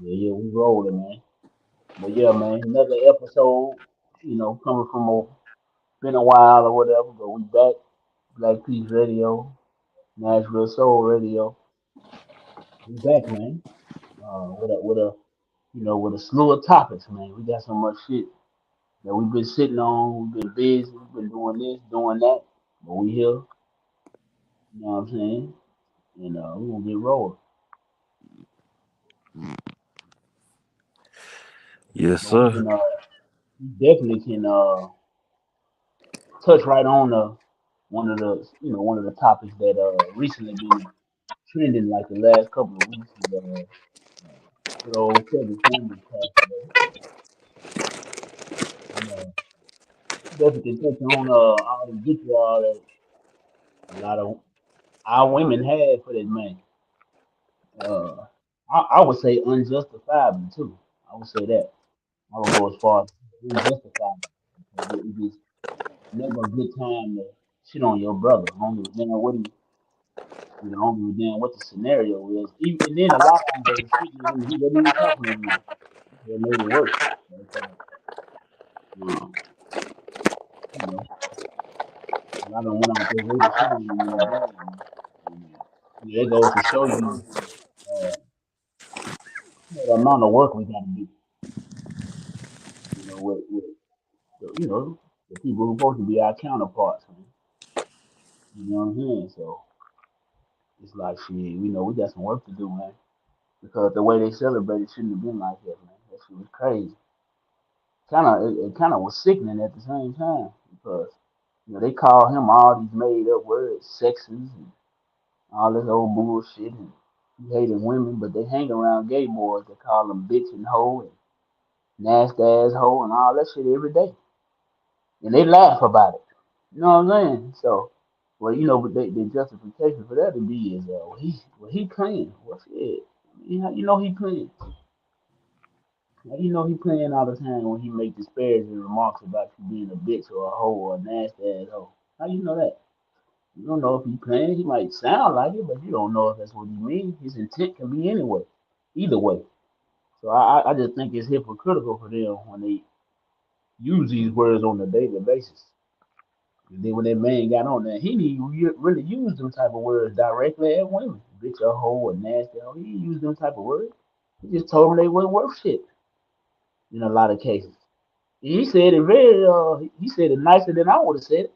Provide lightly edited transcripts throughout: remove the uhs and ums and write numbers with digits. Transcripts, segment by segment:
Yeah, we rolling, man. But yeah, man, another episode, coming from been a while or whatever, but we back. Black Peace Radio, Nashville Soul Radio. We back, man. With a slew of topics, man. We got so much shit that we've been sitting on. We've been busy. We've been doing this, doing that. But we here, you know what I'm saying? And we gonna get rolling. Yes, But we sir. can, we definitely can touch right on one of the topics that recently been trending like the last couple of weeks is good old Kevin Samuels passed away. And definitely can touch on all the vitriol that a lot of our women had for that man. Uh, I would say unjustifiably too. I would say that. I would go as far as unjustifiably because it is never a good time to shit on your brother. I don't give a damn what he, I don't give a damn what the scenario is. Even, and then a lot of them was shitting on him. He wasn't even talking to him. That made it worse. Because, um, you know, a lot of them went out their way to shit on him in the bed. And, it goes to show you, uh, the amount of work we got to do. With the people who are supposed to be our counterparts, man. You know what I'm saying? So it's like shit. We got some work to do, man. Because the way they celebrated shouldn't have been like that, man. That shit was crazy. It kind of was sickening at the same time because they call him all these made up words, sexes and all this old bullshit, and he hated women, but they hang around gay boys. They call them bitch and hoe and nasty ass hoe and all that shit every day, and they laugh about it. You know what I'm saying? So, well, but the justification for that to be is, he playing. What's it? How you know he playing? How you know he playing all the time when he make disparaging remarks about you being a bitch or a hoe or a nasty ass hoe? How you know that? You don't know if he playing. He might sound like it, but you don't know if that's what he means. His intent can be anyway, either way. So I just think it's hypocritical for them when they use these words on a daily basis. And then when that man got on there, he didn't really use them type of words directly at women. Bitch, a hoe, a nasty hoe. He didn't use them type of words. He just told them they weren't worth shit in a lot of cases. And he said it he said it nicer than I would have said it.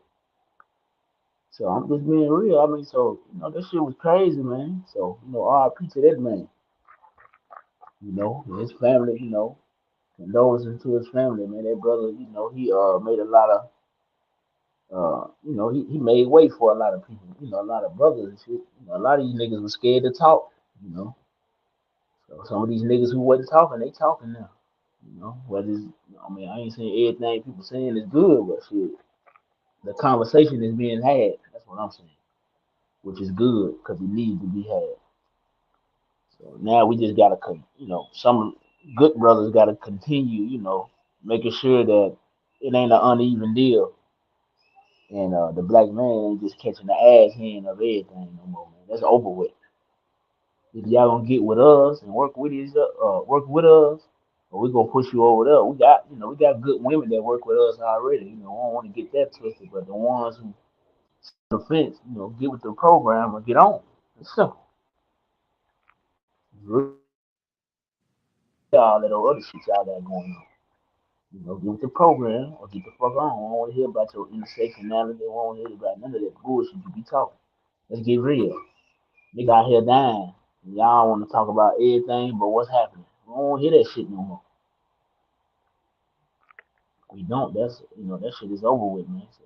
So I'm just being real. I mean, so that shit was crazy, man. So RIP to that man. His family. Condolences to his family, man. That brother, he made a lot of he made way for a lot of people. A lot of brothers and shit. A lot of these niggas were scared to talk. You know, so some of these niggas who wasn't talking, they talking now. Whether it's, I mean, I ain't saying everything people saying is good, but shit, the conversation is being had. That's what I'm saying, which is good because it needs to be had. So now we just gotta, some good brothers gotta continue, making sure that it ain't an uneven deal, and the black man ain't just catching the ass hand of everything no more, man. That's over with. If y'all gonna get with us and work with us, or we gonna push you over there. We got good women that work with us already. We don't want to get that twisted, but the ones who sit on the fence, get with the program or get on. It's simple. All that other shit y'all got going on. Get with the program or get the fuck on. I don't want to hear about your intersectionality. I don't want to hear about none of that bullshit you be talking. Let's get real. Nigga out here dying. And y'all want to talk about everything but what's happening. We don't want to hear that shit no more. We don't. That shit is over with, man. So,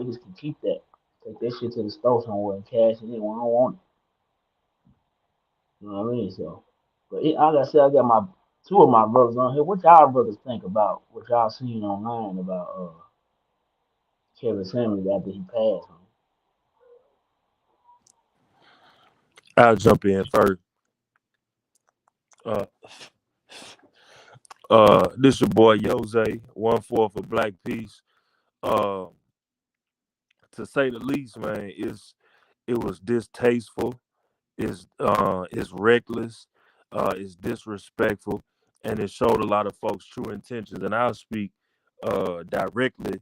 niggas can keep that. Take that shit to the store somewhere and cash it in. We don't want it. You know what I mean? So, but like I said, I got my two of my brothers on here. What y'all brothers think about what y'all seen online about Kevin Samuels after he passed? Man? I'll jump in first. Uh, this your boy Jose, 1/4 for Black Peace. Uh, to say the least, man, it was distasteful. It's reckless. is disrespectful, and it showed a lot of folks' true intentions. And I'll speak directly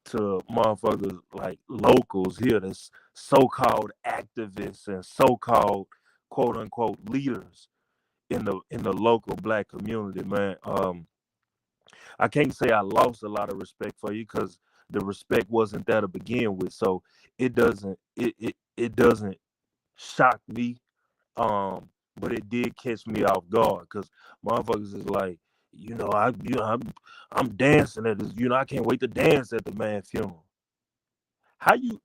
to motherfuckers like locals here, that's so-called activists and so-called quote unquote leaders in the local black community, man. I can't say I lost a lot of respect for you because the respect wasn't there to begin with. So it doesn't shock me. But it did catch me off guard because motherfuckers is like, I'm dancing at this, I can't wait to dance at the man funeral. How you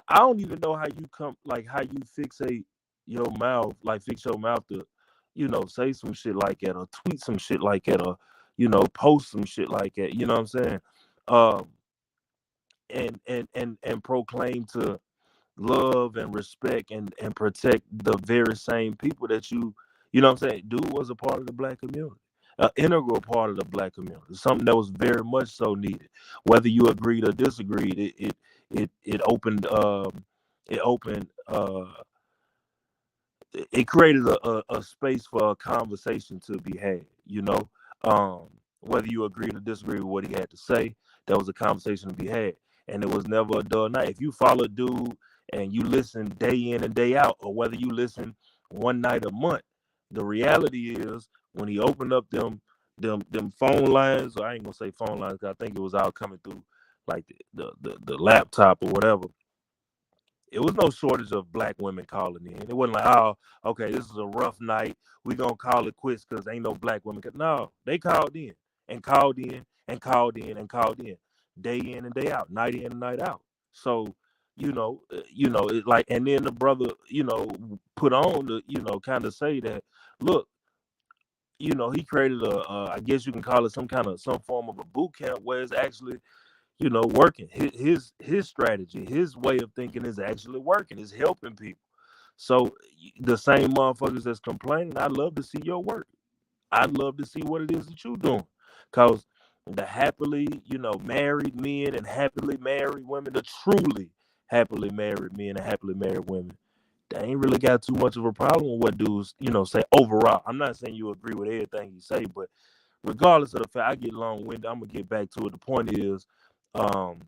I don't even know how you come, like how you fix your mouth to, say some shit like that or tweet some shit like that or, post some shit like that. You know what I'm saying? Um and proclaim to love and respect and protect the very same people that you know what I'm saying, dude was a part of the black community, an integral part of the black community, something that was very much so needed. Whether you agreed or disagreed, it opened it opened it created a space for a conversation to be had, um, whether you agreed or disagreed with what he had to say, there was a conversation to be had. And it was never a dull night. If you follow a dude and you listen day in and day out, or whether you listen one night a month, the reality is when he opened up them phone lines, or I ain't gonna say phone lines, 'cause I think it was all coming through like the laptop or whatever. It was no shortage of black women calling in. It wasn't like, oh, okay, this is a rough night. We gonna call it quits because ain't no black women. No, they called in and called in and called in and called in, day in and day out, night in and night out. So, it like, and then the brother, put on the, kind of say that, look, he created I guess you can call it some form of a boot camp where it's actually, working. His strategy, his way of thinking is actually working. It's helping people. So the same motherfuckers that's complaining, I'd love to see your work. I'd love to see what it is that you're doing. Cause the happily, married men and happily married women, the truly happily married men and happily married women, they ain't really got too much of a problem with what dudes, say overall. I'm not saying you agree with everything you say, but regardless of the fact, I get long-winded. I'm gonna get back to it. The point is, um,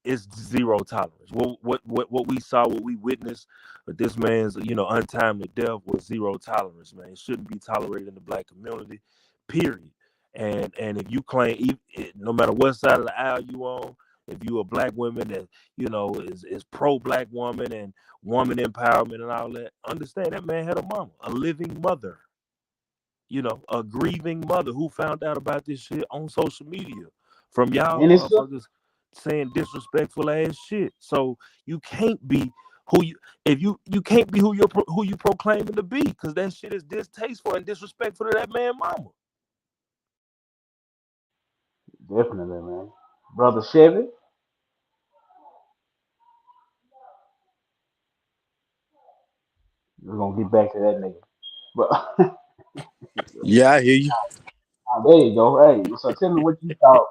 it's zero tolerance. What we saw, what we witnessed with this man's, untimely death was zero tolerance, man. It shouldn't be tolerated in the black community, period. And if you claim, no matter what side of the aisle you on, if you a black woman that is pro black woman and woman empowerment and all that, understand that man had a mama, a living mother, a grieving mother who found out about this shit on social media from y'all And it's motherfuckers saying disrespectful ass shit. So you can't be who you if you can't be who you proclaiming to be, because that shit is distasteful and disrespectful to that man mama. definitely, man. Brother Chevy, we're gonna get back to that nigga. But Yeah, I hear you. there you go. Hey, so tell me what you thought.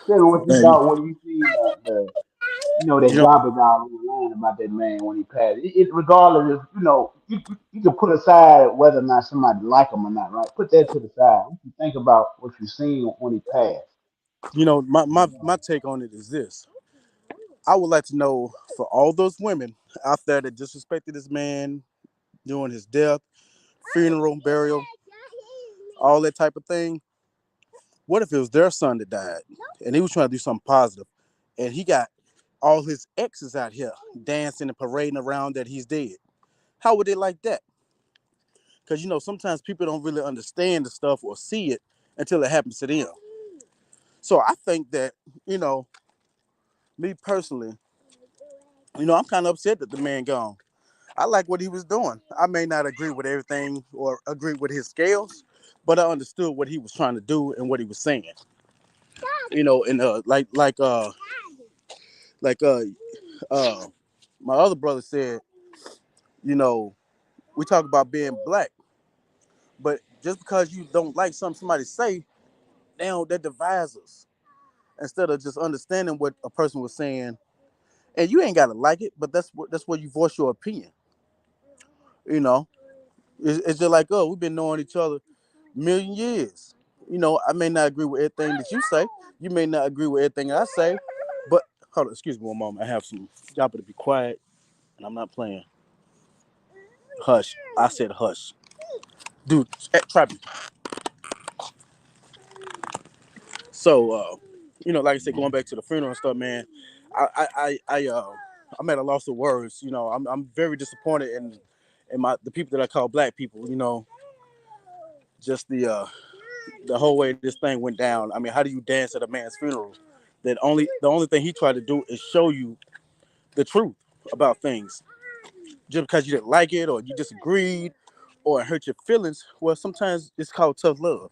Tell me what you Man, thought when you seen the you that know, garbage all online about that man when he passed. Regardless of, you can put aside whether or not somebody like him or not, right? Put that to the side. What you think about what you seen when he passed? my take on it is this. I would like to know, for all those women out there that disrespected this man during his death, funeral, burial, all that type of thing. What if it was their son that died and he was trying to do something positive, and he got all his exes out here dancing and parading around that he's dead? How would they like that? Because sometimes people don't really understand the stuff or see it until it happens to them. So I think that, you know, me personally, I'm kind of upset that the man gone. I like what he was doing. I may not agree with everything or agree with his scales, but I understood what he was trying to do and what he was saying. And like uh my other brother said, you know, we talk about being black, but just because you don't like something somebody say, now that divides us. Instead of just understanding what a person was saying, and you ain't gotta like it, but that's where you voice your opinion. You know, It's just like, oh, we've been knowing each other a million years. You know, I may not agree with everything that you say. You may not agree with everything I say. But hold on, excuse me one moment. I have some. Y'all better be quiet, and I'm not playing. Hush. I said hush, dude. Trappy. So, you know, like I said, going back to the funeral and stuff, man. I'm at a loss of words. You know, I'm very disappointed in the people that I call black people. You know, just the whole way this thing went down. I mean, how do you dance at a man's funeral? The only thing he tried to do is show you the truth about things. Just because you didn't like it or you disagreed or it hurt your feelings, well, sometimes it's called tough love.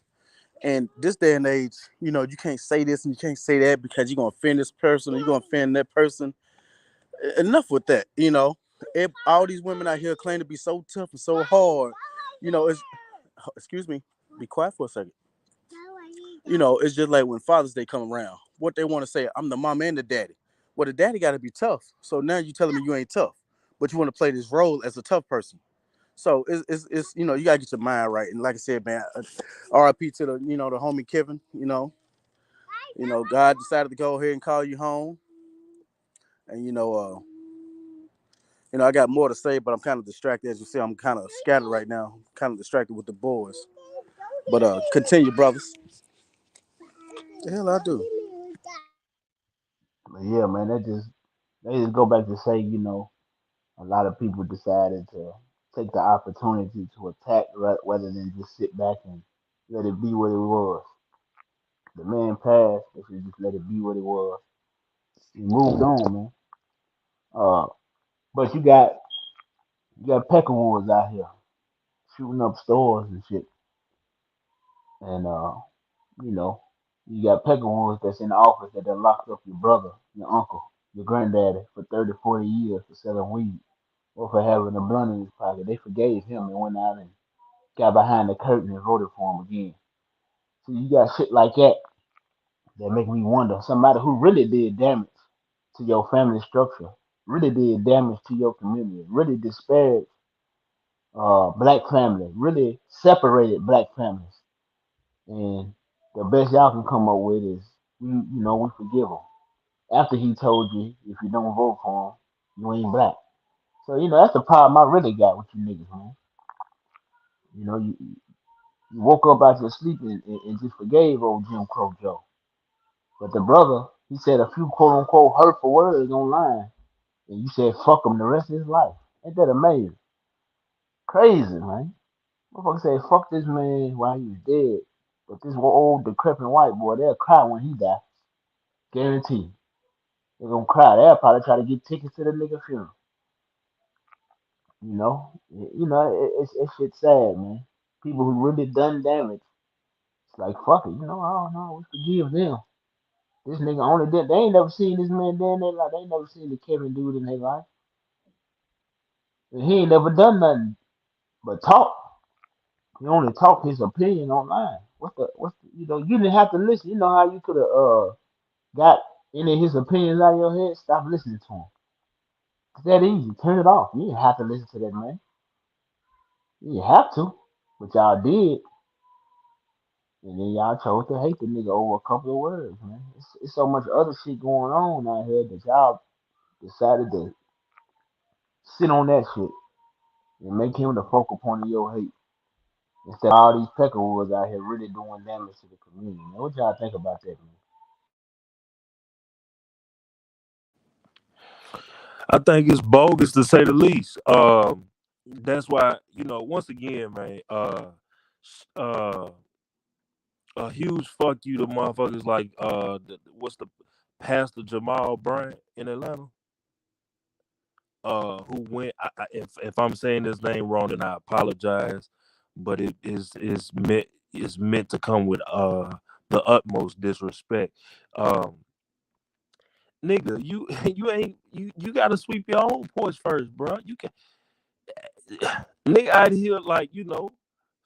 And this day and age, you know, you can't say this and you can't say that because you're gonna offend this person or you're gonna offend that person. Enough with that, you know. All these women out here claim to be so tough and so hard. You know, it's excuse me, be quiet for a second. You know, it's just like when Father's Day come around. What they want to say, I'm the mom and the daddy. Well, the daddy got to be tough. So now you telling me you ain't tough, but you want to play this role as a tough person. So it's you know, you gotta get your mind right. And like I said, man, RIP to the the homie Kevin. God decided to go ahead and call you home. And I got more to say, but I'm kind of distracted. As you see, I'm kind of scattered right now. I'm kind of distracted with the boys. But continue, brothers. The hell I do. But yeah, man, they just go back to say, a lot of people decided to take the opportunity to attack rather than just sit back and let it be what it was. The man passed. They should just let it be what it was. He moved on, man. Uh, but you got peckerwoods out here shooting up stores and shit, and you know, you got peckerwoods that's in the office that done locked up your brother, your uncle, your granddaddy for 30, 40 years for selling weed or for having a blunt in his pocket. They forgave him and went out and got behind the curtain and voted for him again. So you got shit like that make me wonder. Somebody who really did damage to your family structure, really did damage to your community, really disparaged black family, really separated black families. And the best y'all can come up with is we forgive him. After he told you if you don't vote for him, you ain't black. So that's the problem I really got with you niggas, man. You woke up out your sleep and just forgave old Jim Crow Joe. But the brother, he said a few quote unquote hurtful words online, and you said fuck him the rest of his life. Ain't that amazing? Crazy, man. Motherfucker said fuck this man while he was dead. But this old decrepit white boy, they'll cry when he die. Guarantee. They're gonna cry. They'll probably try to get tickets to the nigga funeral. It's shit sad, man. People who really done damage, it's like fuck it. I don't know. We forgive them. This nigga only did. They ain't never seen this man doing their life. They ain't never seen the Kevin dude in their life. And he ain't never done nothing but talk. He only talk his opinion online. You didn't have to listen. You know how you could have got any of his opinions out of your head? Stop listening to him. It's that easy. Turn it off. You didn't have to listen to that man. You didn't have to, but y'all did. And then y'all chose to hate the nigga over a couple of words, man. It's so much other shit going on out here that y'all decided to sit on that shit and make him the focal point of your hate. Instead of all these peckerwoods out here really doing damage to the community. Man, what y'all think about that, man? I think it's bogus to say the least. That's why once again, man. Uh, a huge fuck you to motherfuckers like what's the Pastor Jamal Bryant in Atlanta. Who went? If I'm saying his name wrong, then I apologize. But it is meant to come with the utmost disrespect. Um, Nigga, you you ain't you gotta sweep your own porch first, bro. You can nigga out here like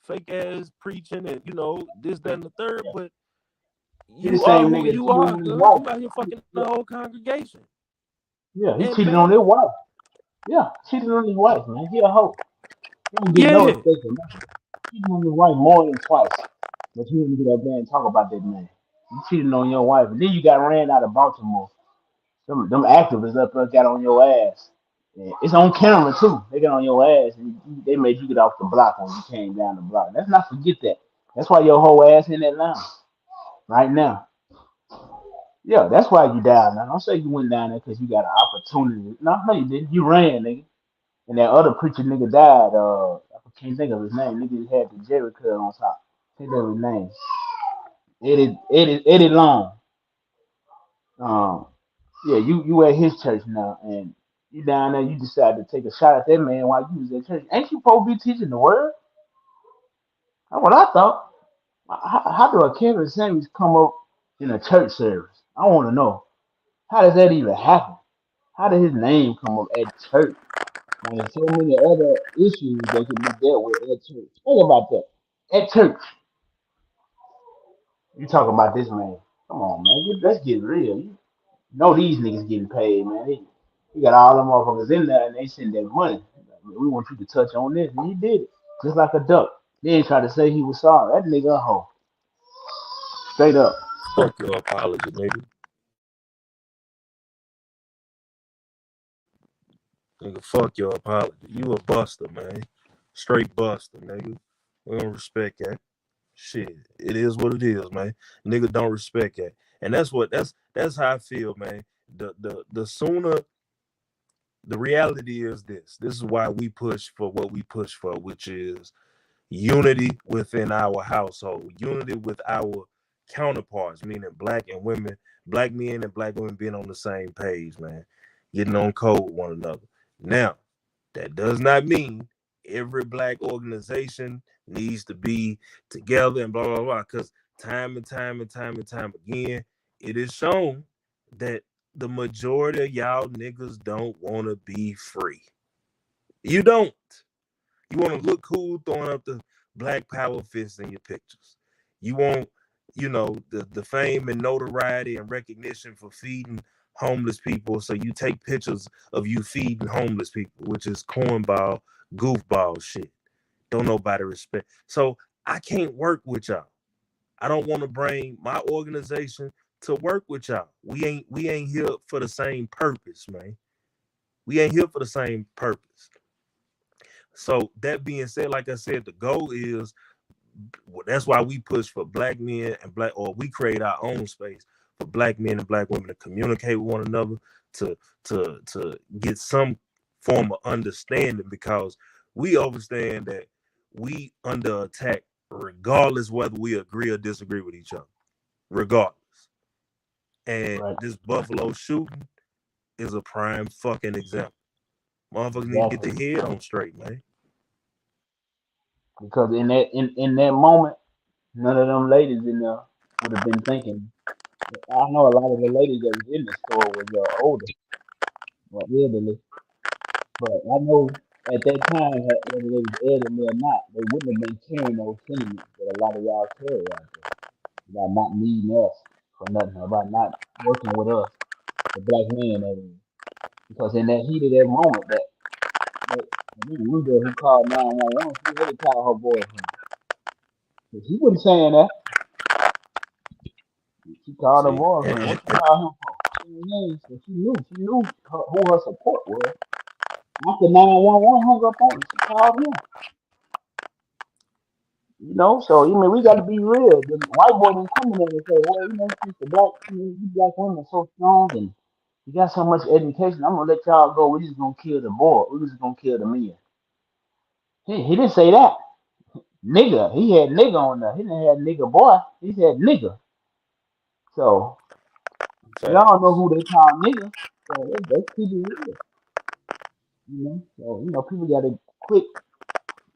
fake ass preaching and this, that, and the third, Yeah. but He the you are same who nigga you cheating are, on his cuz wife. you out here fucking the Yeah, whole congregation. yeah, he And cheated on his man, wife. Yeah, cheated on his wife, man. He a hoe. You don't get no Yeah, respect for nothing. Cheating on your wife more than twice, but you didn't get up there and talk about that man. You cheating on your wife, and then you got ran out of Baltimore. Them activists up there got on your ass. Yeah, it's on camera too. They got on your ass, and they made you get off the block when you came down the block. Let's not forget that. That's why your whole ass in Atlanta right now. Yeah, that's why you down now. Don't say you went down there because you got an opportunity. No, you didn't. You ran, nigga. And that other preacher nigga died. I can't think of his name. Nigga had the Jerry curl on top. Can't think of his name. Eddie Long. Um, yeah, you at his church now, and you down there. You decided to take a shot at that man while you was at church. Ain't you supposed to be teaching the word? That's what I thought. How do a Kevin Samuels come up in a church service? I want to know. How does that even happen? How did his name come up at church? When there's so many other issues that can be dealt with at church. Think about that. At church, you talking about this man. Come on, man. Let's get real. You know these niggas getting paid, man. He got all them motherfuckers in there and they send that money. We want you to touch on this. And he did it. Just like a duck. They ain't try to say he was sorry. That nigga a hoe. Straight up. fuck your apology, nigga. Nigga, fuck your apology. You a buster, man. Straight buster, nigga. We don't respect that. Shit, it is what it is, man. Nigga don't respect that, and that's how I feel, man. The sooner the reality is this. This is why we push for what we push for, which is unity within our household, unity with our counterparts, meaning black and women, black men and black women being on the same page, man, getting on code with one another. Now, that does not mean every black organization needs to be together and blah blah blah. Because time and time and time and time again, it is shown that the majority of y'all niggas don't want to be free. You don't. You want to look cool throwing up the black power fist in your pictures. You want, the fame and notoriety and recognition for feeding homeless people. So you take pictures of you feeding homeless people, which is cornball, goofball shit. Don't nobody respect. So I can't work with y'all. I don't want to bring my organization to work with y'all. We ain't here for the same purpose, man. We ain't here for the same purpose. So that being said, like I said, the goal is that's why we push for black men and or we create our own space for black men and black women to communicate with one another, to get some form of understanding, because we understand that we under attack regardless whether we agree or disagree with each other, regardless. And Right. this Buffalo shooting is a prime fucking example. Motherfuckers need to get Exactly. their head on straight, man. Because in that moment, none of them ladies in there would have been thinking. I know a lot of the ladies that was in the store was older or elderly, but I know at that time, whether they was elderly or not, they wouldn't have been carrying those sentiments that a lot of y'all carry out there about not needing us for nothing, about not working with us, the black man that is. Because in that heat of that moment, that one girl who called 911, she really called her boyfriend. But she wasn't saying that. She called her See, boyfriend. What you call him for? So she knew who her support was. After 911 hung up on her, she called him. So we got to be real. The white boy didn't come in there and say, well, since the black, you black women are so strong and you got so much education, I'm gonna let y'all go. We're just gonna kill the boy. We're just gonna kill the men. He didn't say that. Nigga, he had nigga on there. He didn't have nigga boy. He said nigga. So y'all know facts. who they call nigga. So let's keep it real. So people got to quit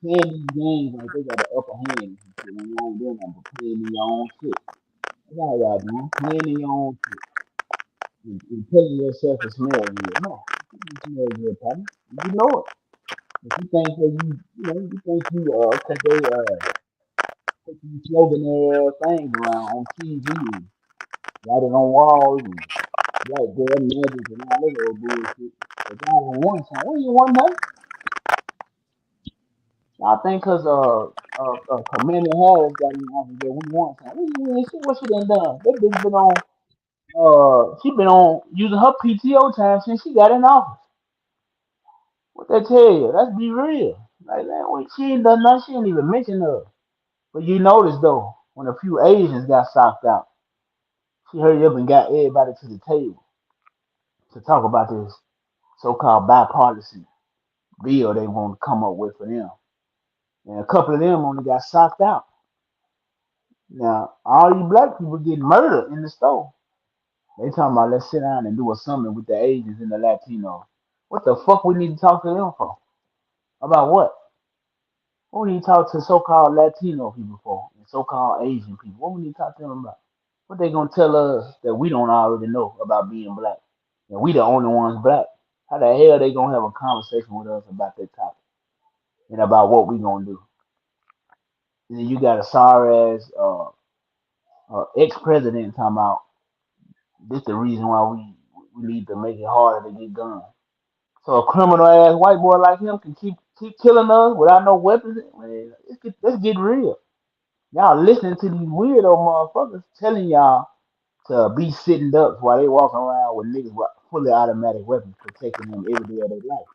playing these games like they got the upper hand and shit when you ain't doing nothing but playing in your own shit. That's all y'all doing, playing in your own shit and telling yourself it smells good. No, it doesn't smell good, partner. You know it. If you think that you think cause they put these slogan things around on TV and write it on walls and white girl magic and all that old bullshit. But y'all don't want something. What do you want, nothing? I think because Commander Harris got in office there when he wants time. We ain't see what she done done. That bitch been on she been on using her PTO time since she got in office. What they tell you? Let's be real. Like that, when she ain't done nothing, she ain't even mention her. But you notice though, when a few Asians got socked out, she hurried up and got everybody to the table to talk about this so-called bipartisan bill they want to come up with for them. And a couple of them only got socked out. Now, all you black people getting murdered in the store. They talking about let's sit down and do a summit with the Asians and the Latinos. What the fuck we need to talk to them for? About what? What we need to talk to so-called Latino people for and so-called Asian people? What we need to talk to them about? What they gonna tell us that we don't already know about being black? And we the only ones black. How the hell they gonna have a conversation with us about that topic and about what we gonna do? And then you got a sorry ass ex-president talking about this the reason why we need to make it harder to get guns. So a criminal ass white boy like him can keep killing us without no weapons. Man, let's get real. Y'all listening to these weirdo motherfuckers telling y'all to be sitting ducks while they walking around with niggas with fully automatic weapons protecting them every day of their life.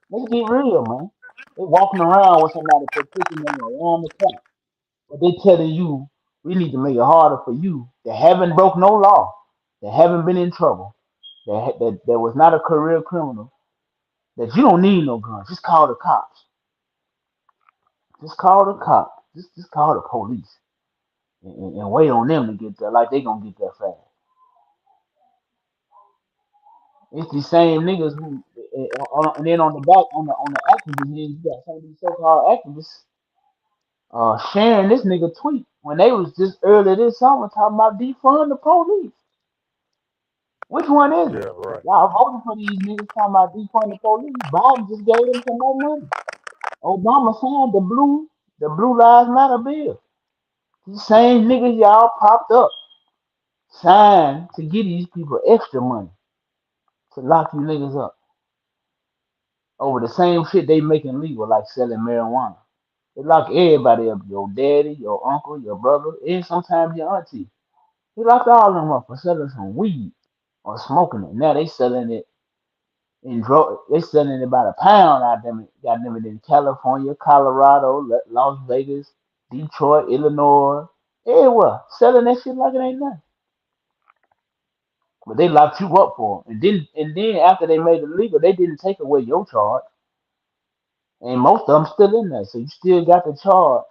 Let's get real, man. They walking around with somebody protecting them around the clock. But they telling you we need to make it harder for you that haven't broke no law, that haven't been in trouble, that was not a career criminal, that you don't need no guns. Just call the cops. Just call the cops. Just call the police and wait on them to get there like they gonna get there fast. It's the same niggas who, and then on the back, on the activist end, you got some of these so-called activists sharing this nigga tweet when they was just earlier this summer talking about defund the police. Which one is it? Yeah, right. Y'all voting for these niggas talking about defund the police. Biden just gave them some more money. Obama signed the Blue Lives Matter bill. These same niggas y'all popped up signed to give these people extra money to lock you niggas up over the same shit they making legal, like selling marijuana. They lock everybody up, your daddy, your uncle, your brother, and sometimes your auntie. They locked all of them up for selling some weed or smoking it. Now they selling it in they selling it by the pound out them, got them in California, Colorado, Las Vegas, Detroit, Illinois, everywhere. Selling that shit like it ain't nothing. But they locked you up for it. And then after they made it legal, they didn't take away your charge. And most of them still in there. So you still got the charge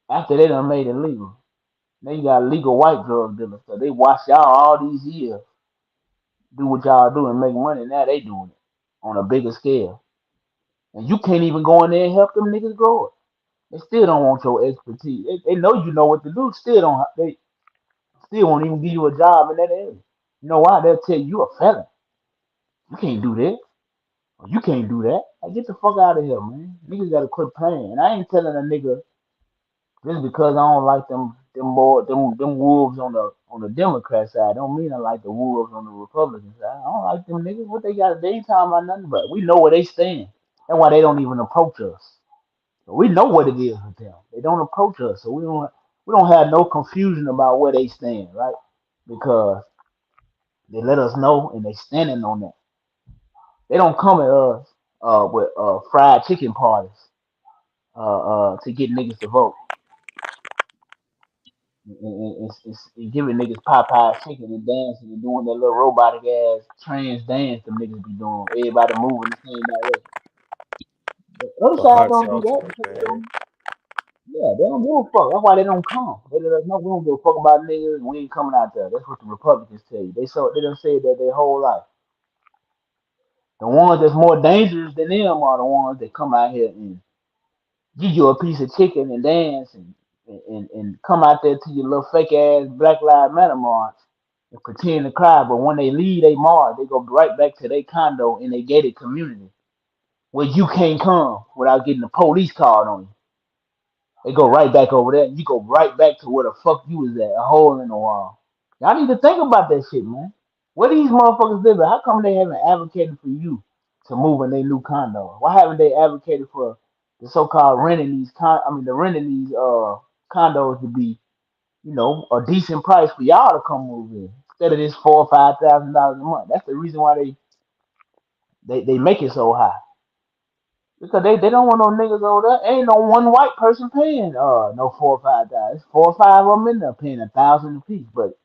after they done made it legal. Now you got legal white drug dealers. So they watch y'all all these years do what y'all do and make money. Now they doing it on a bigger scale. And you can't even go in there and help them niggas grow it. They still don't want your expertise. They know you know what to do. Still don't. They still won't even give you a job in that area. You know why? They'll tell you you a felon. You can't do that. Or you can't do that. Like, get the fuck out of here, man. Niggas gotta quit playing. And I ain't telling a nigga just because I don't like them wolves on the Democrat side. Don't mean I like the wolves on the Republican side. I don't like them niggas. What they got? They ain't talking about nothing but we know where they stand. That's why they don't even approach us. We know what it is with them. They don't approach us, so we don't have no confusion about where they stand, right? Because they let us know and they standing on that. They don't come at us with fried chicken parties to get niggas to vote and giving niggas Popeye chicken and dancing and doing that little robotic ass trans dance them niggas be doing. Everybody moving the same direction. The other The side hot don't do sauce that because they campaign. don't. Yeah, they don't give a fuck. That's why they don't come. They let us know we don't give a fuck about niggas and we ain't coming out there. That's what the Republicans tell you. They done said that their whole life. The ones that's more dangerous than them are the ones that come out here and give you a piece of chicken and dance and come out there to your little fake ass Black Lives Matter march and pretend to cry. But when they leave they march, they go right back to their condo in their gated community where you can't come without getting the police called on you. They go right back over there, and you go right back to where the fuck you was at, a hole in the wall. Y'all need to think about that shit, man. Where these motherfuckers live at? How come they haven't advocated for you to move in their new condo? Why haven't they advocated for the so-called renting these the renting these condos to be, a decent price for y'all to come move in instead of this $4,000 or $5,000 a month? That's the reason why they make it so high. Because they don't want no niggas over there. Ain't no one white person paying no $4 or $5. 4 or 5 of them in there paying $1,000 a piece. But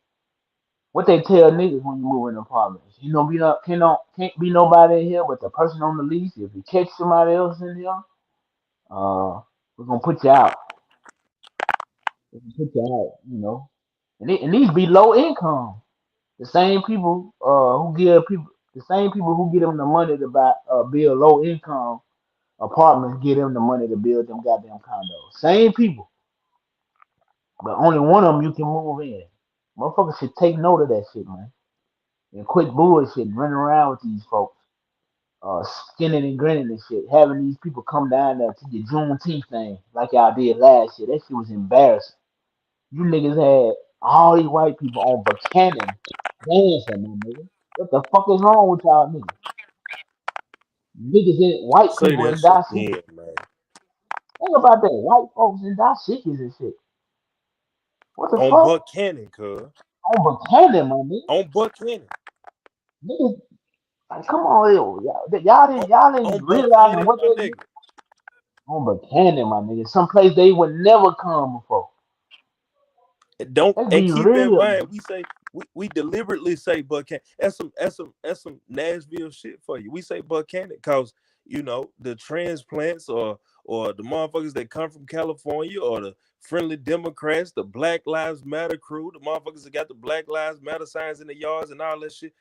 what they tell niggas when you move in apartments, can't be nobody in here but the person on the lease. If you catch somebody else in here, we're gonna put you out. We're gonna put you out. And these be low income. The same people the same people who get them the money to build low income apartments, get them the money to build them goddamn condos. Same people, but only one of them you can move in. Motherfuckers should take note of that shit, man, and quit bullshit, running around with these folks, skinning and grinning and shit, having these people come down there to the Juneteenth thing like y'all did last year. That shit was embarrassing. You niggas had all these white people on Buchanan dancing, my nigga. What the fuck is wrong with y'all niggas? White Say people that in shit dashikis. again, man. Think about that. White folks in dashikis and shit. What the On fuck? Buchanan, cuz. On Buchanan, my nigga. On Buchanan. Niggas, like, come on, y'all didn't On realize Buchanan, what my they did nigga. on Buchanan, my nigga. Someplace they would never come before. Let's And be keep in real, mind, man. we deliberately say Buchanan. That's some Nashville shit for you. We say Buchanan because the transplants or the motherfuckers that come from California or the friendly Democrats, the Black Lives Matter crew, the motherfuckers that got the Black Lives Matter signs in the yards and all that shit.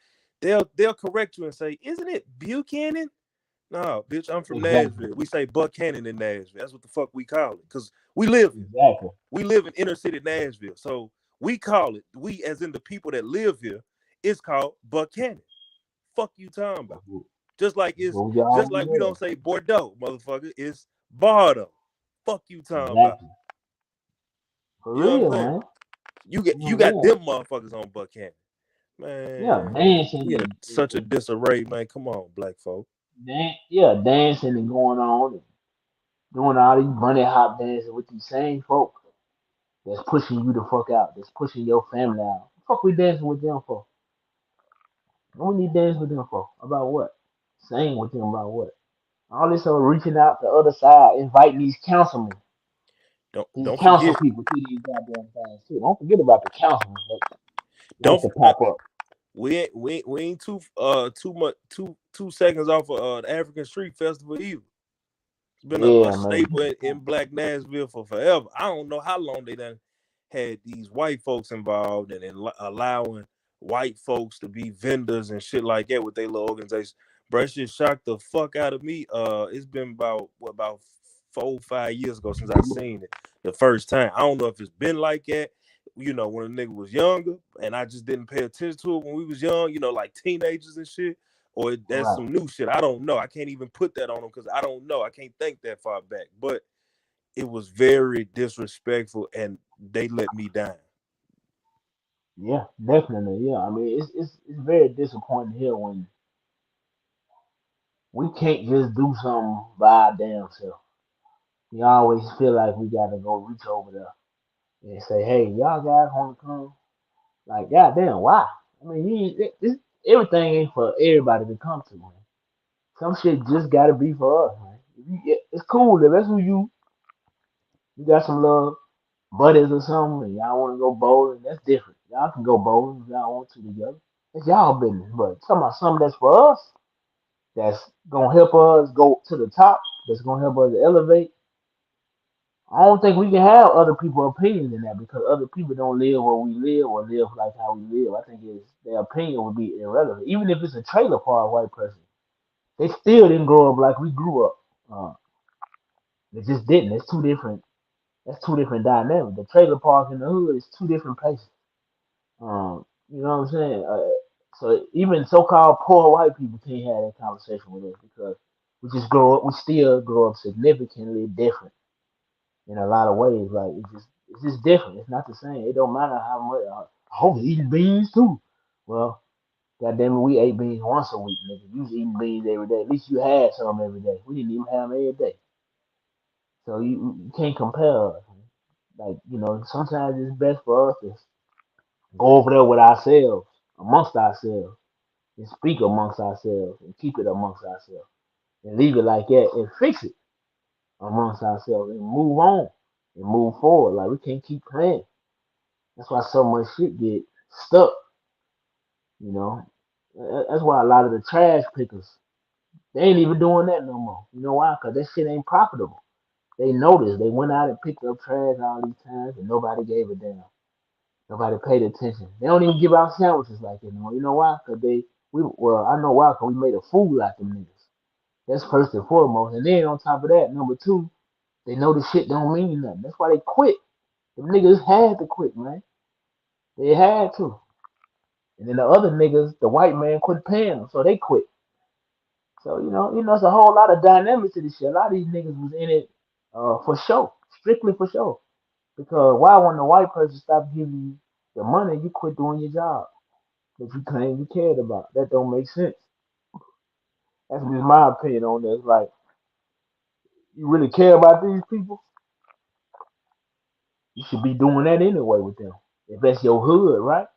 They'll correct you and say, "Isn't it Buchanan?" No, bitch, I'm from Exactly. Nashville. We say Buchanan in Nashville. That's what the fuck we call it because we live here. Exactly. We live in inner city Nashville. So we call it, we as in the people that live here, it's called Buchanan. Fuck you talking about. Just like we don't say Bordeaux, motherfucker. It's Bardo. Fuck you talking about. Exactly. For You know what I'm real, saying? man. You got them motherfuckers on Buchanan. Yeah, Man, dancing we in and, such a disarray, man. Come on, black folk. dancing and going on and doing all these bunny hop dances with these same folks that's pushing you the fuck out, that's pushing your family out. What the fuck we dancing with them for? What we need dance with them for? About what? Saying with them about what? All this reaching out the other side, inviting these councilmen, these Don't council forget. people to these goddamn things too. Don't forget about the councilmen that like Don't to pop up. we ain't two seconds off of the African Street Festival either. It's been a Yeah, man. staple in Black Nashville for forever. I don't know how long they done had these white folks involved and allowing white folks to be vendors and shit like that with their little organization. Bro, it shit shocked the fuck out of me. It's been about 4 or 5 years ago since I seen it the first time. I don't know if it's been like that, when a nigga was younger and I just didn't pay attention to it when we was young, like teenagers and shit. Or that's Right. some new shit. I don't know. I can't even put that on them because I don't know. I can't think that far back. But it was very disrespectful and they let me down. Yeah, definitely. Yeah. I mean, it's very disappointing here when we can't just do something by our damn self. We always feel like we gotta go reach over there and say, "Hey, y'all guys want to come?" Like, goddamn, why? I mean, everything ain't for everybody to come to, man. Some shit just gotta be for us, man. It's cool if that's who you got some little buddies or something, and y'all want to go bowling. That's different. Y'all can go bowling if y'all want to together. It's y'all business. But talking about something that's for us, that's gonna help us go to the top, that's gonna help us elevate. I don't think we can have other people's opinions in that because other people don't live where we live or live like how we live. I think their opinion would be irrelevant. Even if it's a trailer park white person, they still didn't grow up like we grew up. They just didn't. It's two different. That's two different dynamics. The trailer park and the hood is two different places. You know what I'm saying? So even so-called poor white people can't have that conversation with us because we still grow up significantly different in a lot of ways. Like it's just different. It's not the same. It don't matter how much. I hope he's eating beans too. Well, Goddamn it, we ate beans once a week, nigga. You was eating beans every day. At least you had some every day. We didn't even have them every day. So you can't compare us. Like, sometimes it's best for us to go over there with ourselves, amongst ourselves, and speak amongst ourselves, and keep it amongst ourselves, and leave it like that, and fix it amongst ourselves, and move on, and move forward. Like, we can't keep playing. That's why so much shit get stuck, you know. That's why a lot of the trash pickers, they ain't even doing that no more. You know why? Because that shit ain't profitable. They noticed. They went out and picked up trash all these times, and nobody gave a damn. Nobody paid attention. They don't even give out sandwiches like that no more. You know why? Because I know why, because we made a fool out them niggas. That's first and foremost. And then on top of that, number two, they know the shit don't mean nothing. That's why they quit. Them niggas had to quit, man. They had to. And then the other niggas, the white man quit paying them, so they quit. So it's a whole lot of dynamics to this shit. A lot of these niggas was in it for show, strictly for show. Because why, when the white person stop giving you the money, you quit doing your job that you claim you cared about? That don't make sense. That's just my opinion on this. Like, you really care about these people, you should be doing that anyway with them. If that's your hood, right?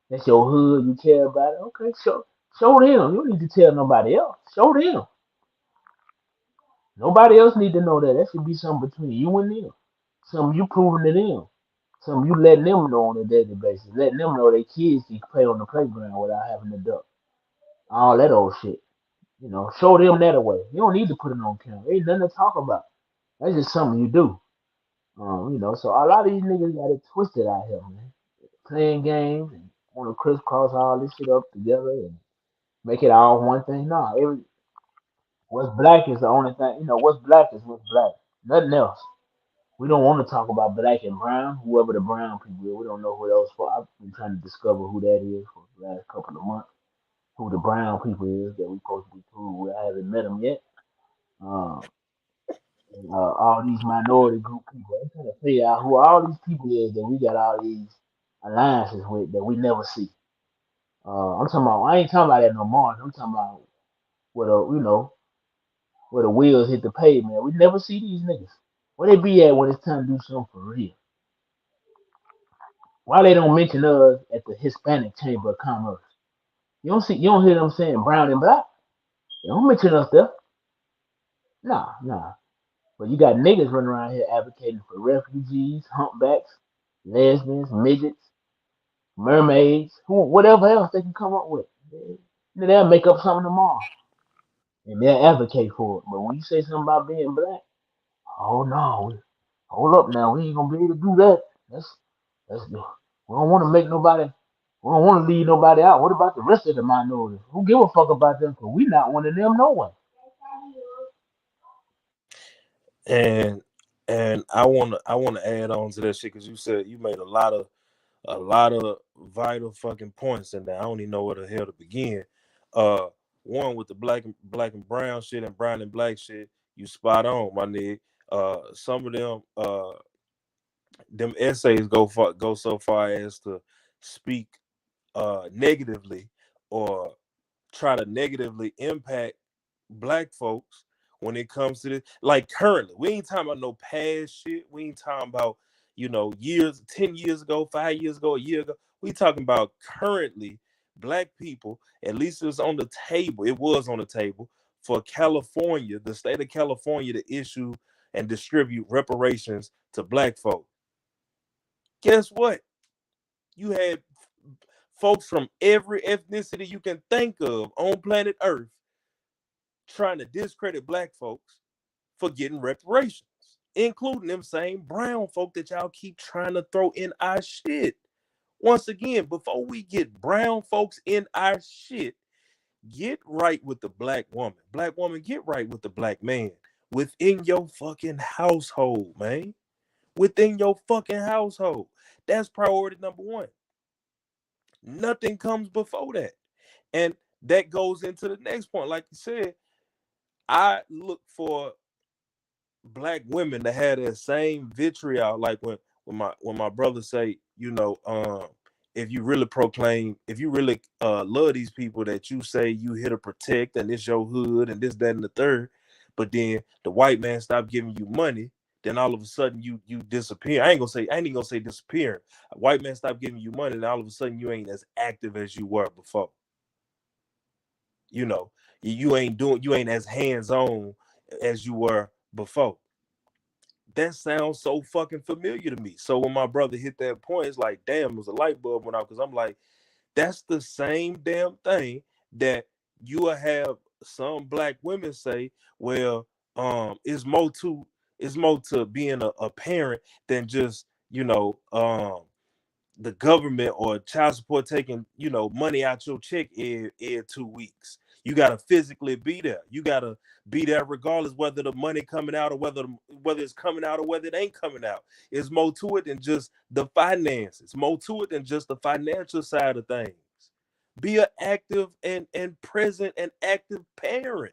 That's your hood, you care about it. Okay, show them. You don't need to tell nobody else. Show them. Nobody else need to know that. That should be something between you and them. Something you proving to them. Something you letting them know on a daily basis. Letting them know their kids can play on the playground without having to duck. All that old shit. Show them that away. You don't need to put it on camera. Ain't nothing to talk about. That's just something you do. So a lot of these niggas got it twisted out here, man. Playing games and want to crisscross all this shit up together and make it all one thing. No, what's black is the only thing. What's black is what's black. Nothing else. We don't want to talk about black and brown, whoever the brown people is. We don't know who those for. I've been trying to discover who that is for the last couple of months. Who the brown people is that we supposed to be cool with. I haven't met them yet. Um, all these minority group people. I'm trying to figure out who all these people is that we got all these alliances with that we never see. I'm talking about. I ain't talking about that no more. I'm talking about where where the wheels hit the pavement. We never see these niggas. Where they be at when it's time to do something for real? Why they don't mention us at the Hispanic Chamber of Commerce? You don't hear them saying brown and black. They don't mention us there. Nah, nah. But you got niggas running around here advocating for refugees, humpbacks, lesbians, midgets, mermaids, whatever else they can come up with. They'll make up something tomorrow and they'll advocate for it. But when you say something about being black, oh no, hold up now, we ain't gonna be able to do that. That's we don't want to make nobody, we don't want to leave nobody out. What about the rest of the minorities? Who give a fuck about them? Cause we not one of them, no one. And I wanna add on to that shit because you said you made a lot of vital fucking points in there. I don't even know where the hell to begin. Uh, One with the black and brown shit and brown and black shit. You spot on, my nigga. Some of them essays go so far as to speak negatively or try to negatively impact black folks when it comes to this. Like currently, we ain't talking about no past shit. We ain't talking about years, 10 years ago, 5 years ago, a year ago. We talking about currently black people. At least it was on the table. It was on the table for California, the state of California, to issue and distribute reparations to black folk. Guess what? You had folks from every ethnicity you can think of on planet Earth trying to discredit black folks for getting reparations, including them same brown folk that y'all keep trying to throw in our shit. Once again, before we get brown folks in our shit, get right with the black woman. Black woman, get right with the black man within your fucking household, man. Within your fucking household. That's priority number one. Nothing comes before that. And that goes into the next point. Like you said, I look for black women to have that same vitriol. Like when my brother say, if you really proclaim, if you really love these people that you say you here to protect and it's your hood and this, that, and the third, but then the white man stop giving you money, then all of a sudden you disappear. I ain't even gonna say disappearing. A white man stop giving you money, and all of a sudden you ain't as active as you were before. You know, you ain't as hands-on as you were before. That sounds so fucking familiar to me. So when my brother hit that point, it's like, damn, it was a light bulb went out, because I'm like, that's the same damn thing that you will have some black women say, well, it's more to being a parent than just, the government or child support taking, money out your check in 2 weeks. You gotta physically be there. You gotta be there regardless whether the money coming out or whether it's coming out or whether it ain't coming out. It's more to it than just the finances. More to it than just the financial side of things. Be an active and present and active parent,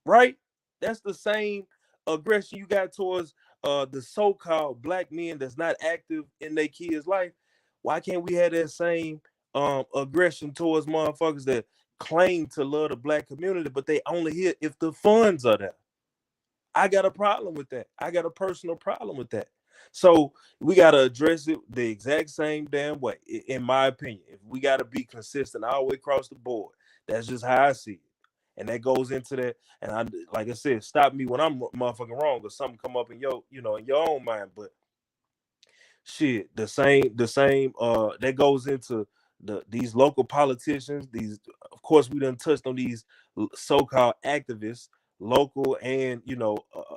right? That's the same aggression you got towards the so-called black men that's not active in their kids' life. Why can't we have that same aggression towards motherfuckers that claim to love the black community, but they only here if the funds are there? I got a problem with that. I got a personal problem with that. So we got to address it the exact same damn way, in my opinion. If we got to be consistent all the way across the board, that's just how I see it. And that goes into that. And I, like I said, stop me when I'm motherfucking wrong or something come up in your, in your own mind. But shit, the same, that goes into these local politicians. These, of course, we done touched on these so-called activists, local and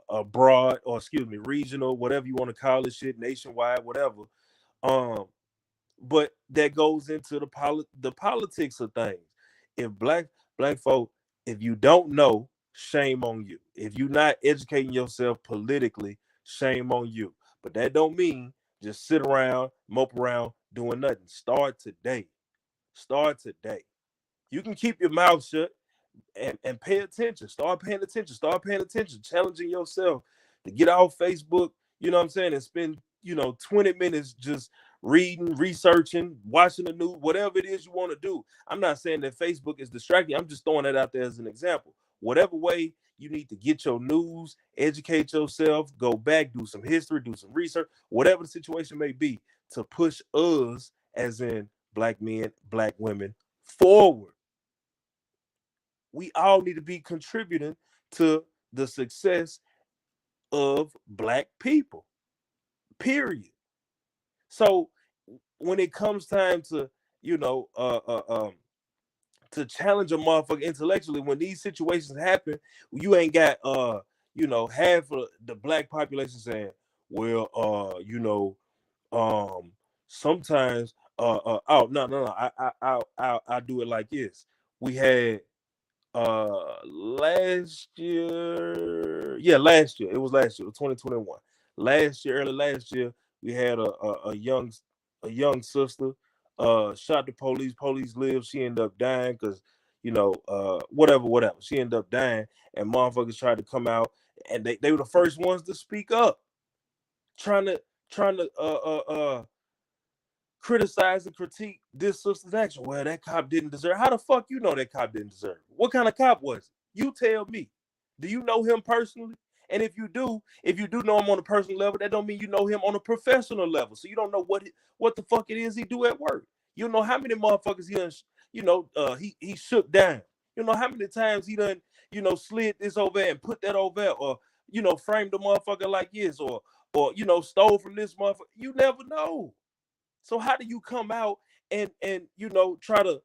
abroad, or excuse me, regional, whatever you want to call it, shit, nationwide, whatever. But that goes into the politics of things. If black folk, if you don't know, shame on you. If you're not educating yourself politically, shame on you. But that don't mean just sit around, mope around, doing nothing. Start today. Start today. You can keep your mouth shut and pay attention. Start paying attention. Start paying attention. Challenging yourself to get off Facebook, you know what I'm saying, and spend, 20 minutes just reading, researching, watching the news, whatever it is you want to do. I'm not saying that Facebook is distracting. I'm just throwing that out there as an example. Whatever way you need to get your news, educate yourself, go back, do some history, do some research, whatever the situation may be, to push us, as in black men, black women, forward. We all need to be contributing to the success of black people, period. So when it comes time to, to challenge a motherfucker intellectually, when these situations happen, you ain't got half of the black population saying, well, sometimes oh, no, I'll do it like this. We had last year, it was last year, 2021. Early last year, we had a young sister shot the police lived, she ended up dying because whatever, she ended up dying, and motherfuckers tried to come out, and they were the first ones to speak up, trying to criticize and critique this sister's action. Well, that cop didn't deserve. How the fuck you know that cop didn't deserve? What kind of cop was it? You tell me. Do you know him personally? And if you do know him on a personal level, that don't mean you know him on a professional level. So you don't know what the fuck it is he do at work. You know how many motherfuckers he done, he shook down. You know how many times he done, slid this over and put that over there, or framed a motherfucker like this, or stole from this motherfucker. You never know. So how do you come out and try to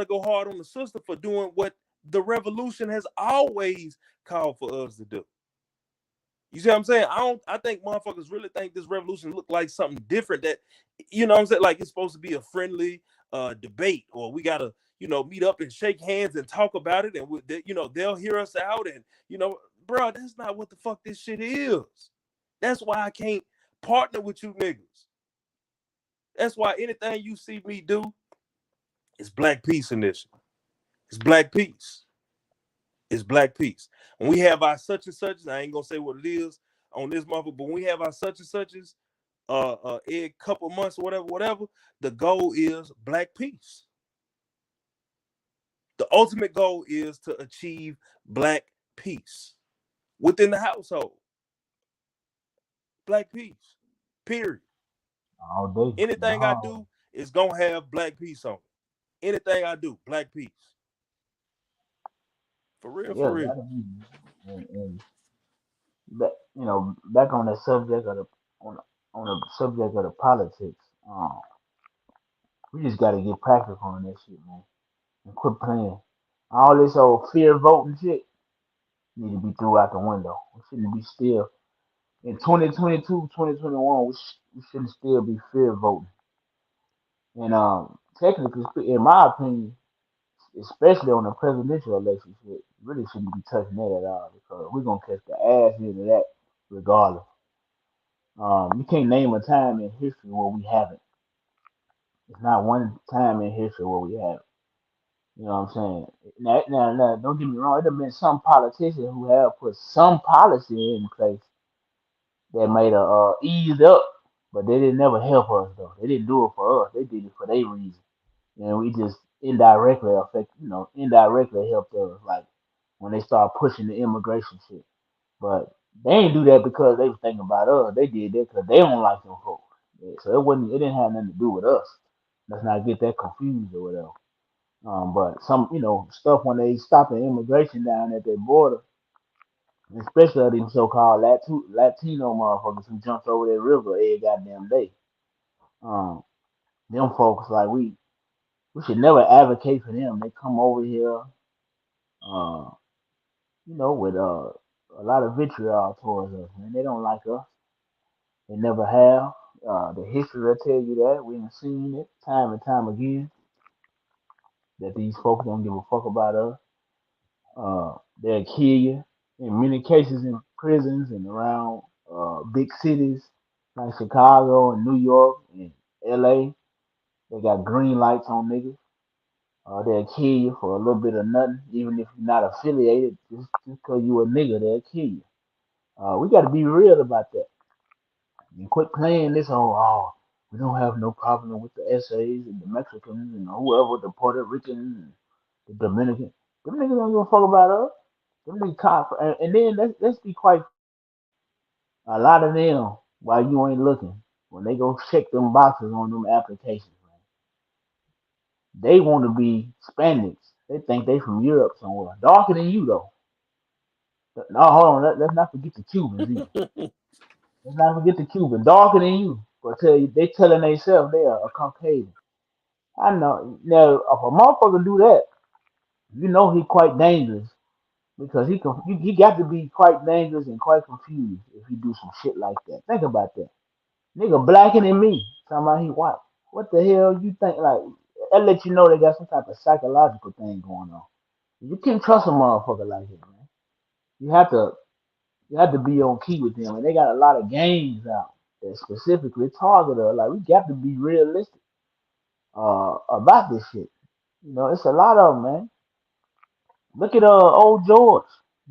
go hard on the sister for doing what the revolution has always called for us to do? You see what I'm saying? I think motherfuckers really think this revolution look like something different, that what I'm saying, like it's supposed to be a friendly debate, or we gotta meet up and shake hands and talk about it, and they'll hear us out, and bro, that's not what the fuck this shit is. That's why I can't partner with you niggas. That's why anything you see me do is Black Peace Initiative. It's Black Peace. It's Black Peace. When we have our such and such, I ain't gonna say what it is on this motherfucker, but when we have our such and suches, every couple months or whatever. The goal is black peace. The ultimate goal is to achieve black peace within the household. Black peace. Period. all day. Anything I No. do is gonna have black peace on it. Anything I do, black peace. For real, for Yeah, real. gotta be. And back, back on the subject of the on the subject of the politics. We just gotta get practical on that shit, man, and quit playing. All this old fear voting shit need to be threw out the window. We shouldn't be still in 2022, 2021. We shouldn't still be fear voting. And technically, in my opinion, especially on the presidential election shit, really shouldn't be touching that at all because we're gonna catch the ass into that regardless. You can't name a time in history where we haven't. It's not one time in history where we haven't. You know what I'm saying? Now, don't get me wrong. There have been some politicians who have put some policy in place that made a ease up, but they didn't never help us though. They didn't do it for us. They did it for their reason, and we just indirectly helped us. Like when they start pushing the immigration shit, but they ain't do that because they was thinking about us. They did that because they don't like them folks. Yeah, so it wasn't. It didn't have nothing to do with us. Let's not get that confused or whatever. But some, stuff when they stop the immigration down at their border, especially them so-called Latino motherfuckers who jumped over that river every goddamn day. Um, them folks like we should never advocate for them. They come over here, uh, with a lot of vitriol towards us, man. They don't like us. They never have. The history will tell you that. We've seen it time and time again that these folks don't give a fuck about us. They'll kill you in many cases in prisons and around big cities like Chicago and New York and LA. They got green lights on niggas. They'll kill you for a little bit of nothing, even if you're not affiliated. Just because you a nigga, they'll kill you. We got to be real about that and quit playing this on. Oh, we don't have no problem with the essays and the Mexicans and whoever, the Puerto Ricans and the Dominicans. Them niggas don't give a fuck about us. Them niggas and then let's be quite. A lot of them, while you ain't looking, when they go check them boxes on them applications, man, they want to be Spaniards. They think they from Europe somewhere, darker than you though. No, hold on. Let's not forget the Cubans either. Let's not forget the Cubans, darker than you. But tell you, they telling themselves they are a Caucasian. I know. Now, if a motherfucker do that, he quite dangerous because he got to be quite dangerous and quite confused if he do some shit like that. Think about that. Nigga blacker than me. Talking about he white. What the hell you think? Like, that let you know they got some type of psychological thing going on. You can't trust a motherfucker like that, man. You have to be on key with them, and they got a lot of games out that specifically target us. Like we got to be realistic about this shit. It's a lot of them, man. Look at old George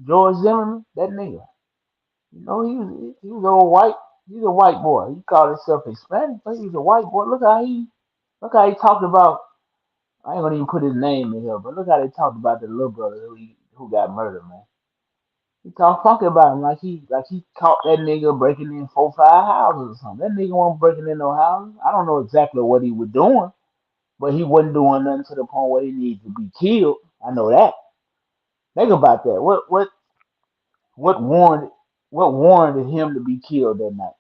Zimmerman, that nigga. He was old white. He's a white boy. He called himself Hispanic, but he's a white boy. Look how he talked about. I ain't gonna even put his name in here, but look how they talked about the little brother who got murdered, man. He talked funky about him like he caught that nigga breaking in 4, 5 houses or something. That nigga wasn't breaking in no houses. I don't know exactly what he was doing, but he wasn't doing nothing to the point where he needed to be killed. I know that. Think about that. What warranted him to be killed that night?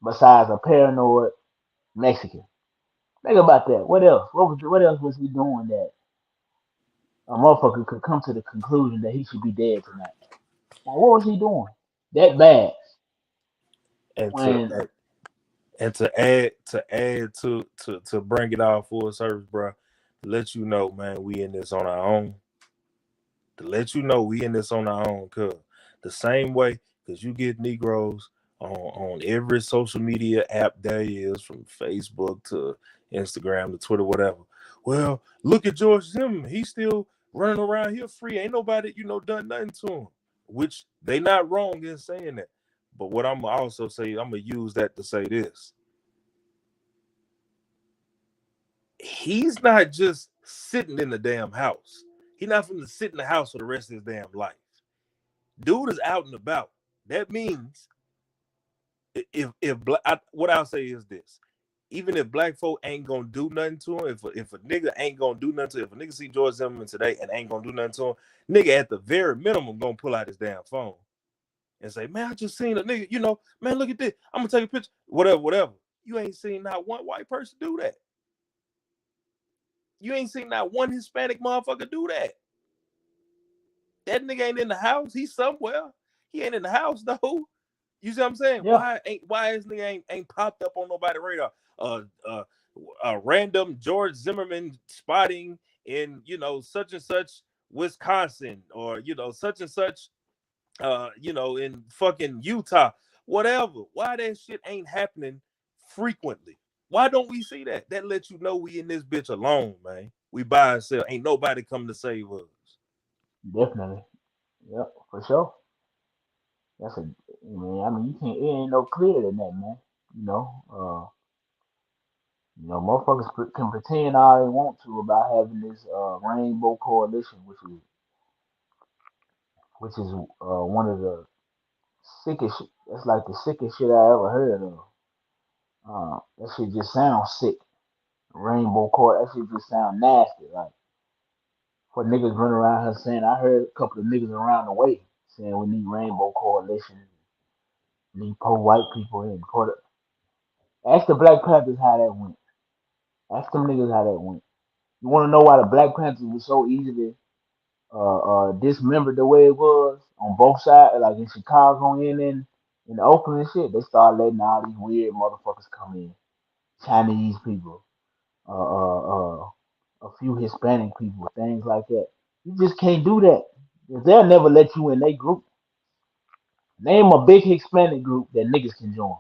Besides a paranoid Mexican. Think about that. What else? What else was he doing that a motherfucker could come to the conclusion that he should be dead tonight? Like, what was he doing that bad? And to When to bring it all full service, bro. To let you know, man, we in this on our own. To let you know we in this on our own, cuz the same way, because you get Negroes on every social media app there is, from Facebook to Instagram to Twitter, whatever. Well, look at George Zimmerman. He's still running around here free. Ain't nobody, done nothing to him. Which they not wrong in saying that. But what I'm also say, I'm gonna use that to say this. he's not just sitting in the damn house. He's not going to sit in the house for the rest of his damn life. Dude is out and about. That means what I'll say is this: even if black folk ain't gonna do nothing to him, if a nigga ain't gonna do nothing to him, if a nigga see George Zimmerman today and ain't gonna do nothing to him, nigga at the very minimum gonna pull out his damn phone and say, man, I just seen a nigga, man, look at this. I'm gonna take a picture, whatever. You ain't seen not one white person do that. You ain't seen not one Hispanic motherfucker do that. That nigga ain't in the house. He's somewhere. He ain't in the house though. You see what I'm saying? Yeah. Why his nigga ain't popped up on nobody's radar? A random George Zimmerman spotting in such and such Wisconsin, or such and such in fucking Utah, whatever. Why that shit ain't happening frequently? Why don't we see that? That lets you know we in this bitch alone, man. We by ourselves. Ain't nobody come to save us. Definitely. Yep, for sure. That's a man. I mean, you can't. It ain't no clearer than that, man. You know. Motherfuckers can pretend all they want to about having this rainbow coalition, which is one of the sickest. That's like the sickest shit I ever heard of. That shit just sounds sick. Rainbow court. That shit just sound nasty. Like for niggas running around here saying, I heard a couple of niggas around the way saying we need rainbow coalition, need poor white people in. Ask the Black Panthers how that went. Ask them niggas how that went. You want to know why the Black Panthers was so easily dismembered the way it was on both sides, like in Chicago and in Oakland and shit? They started letting all these weird motherfuckers come in, Chinese people, uh, uh, uh, a few Hispanic people, things like that. You just can't do that. 'Cause they'll never let you in their group. Name a big Hispanic group that niggas can join.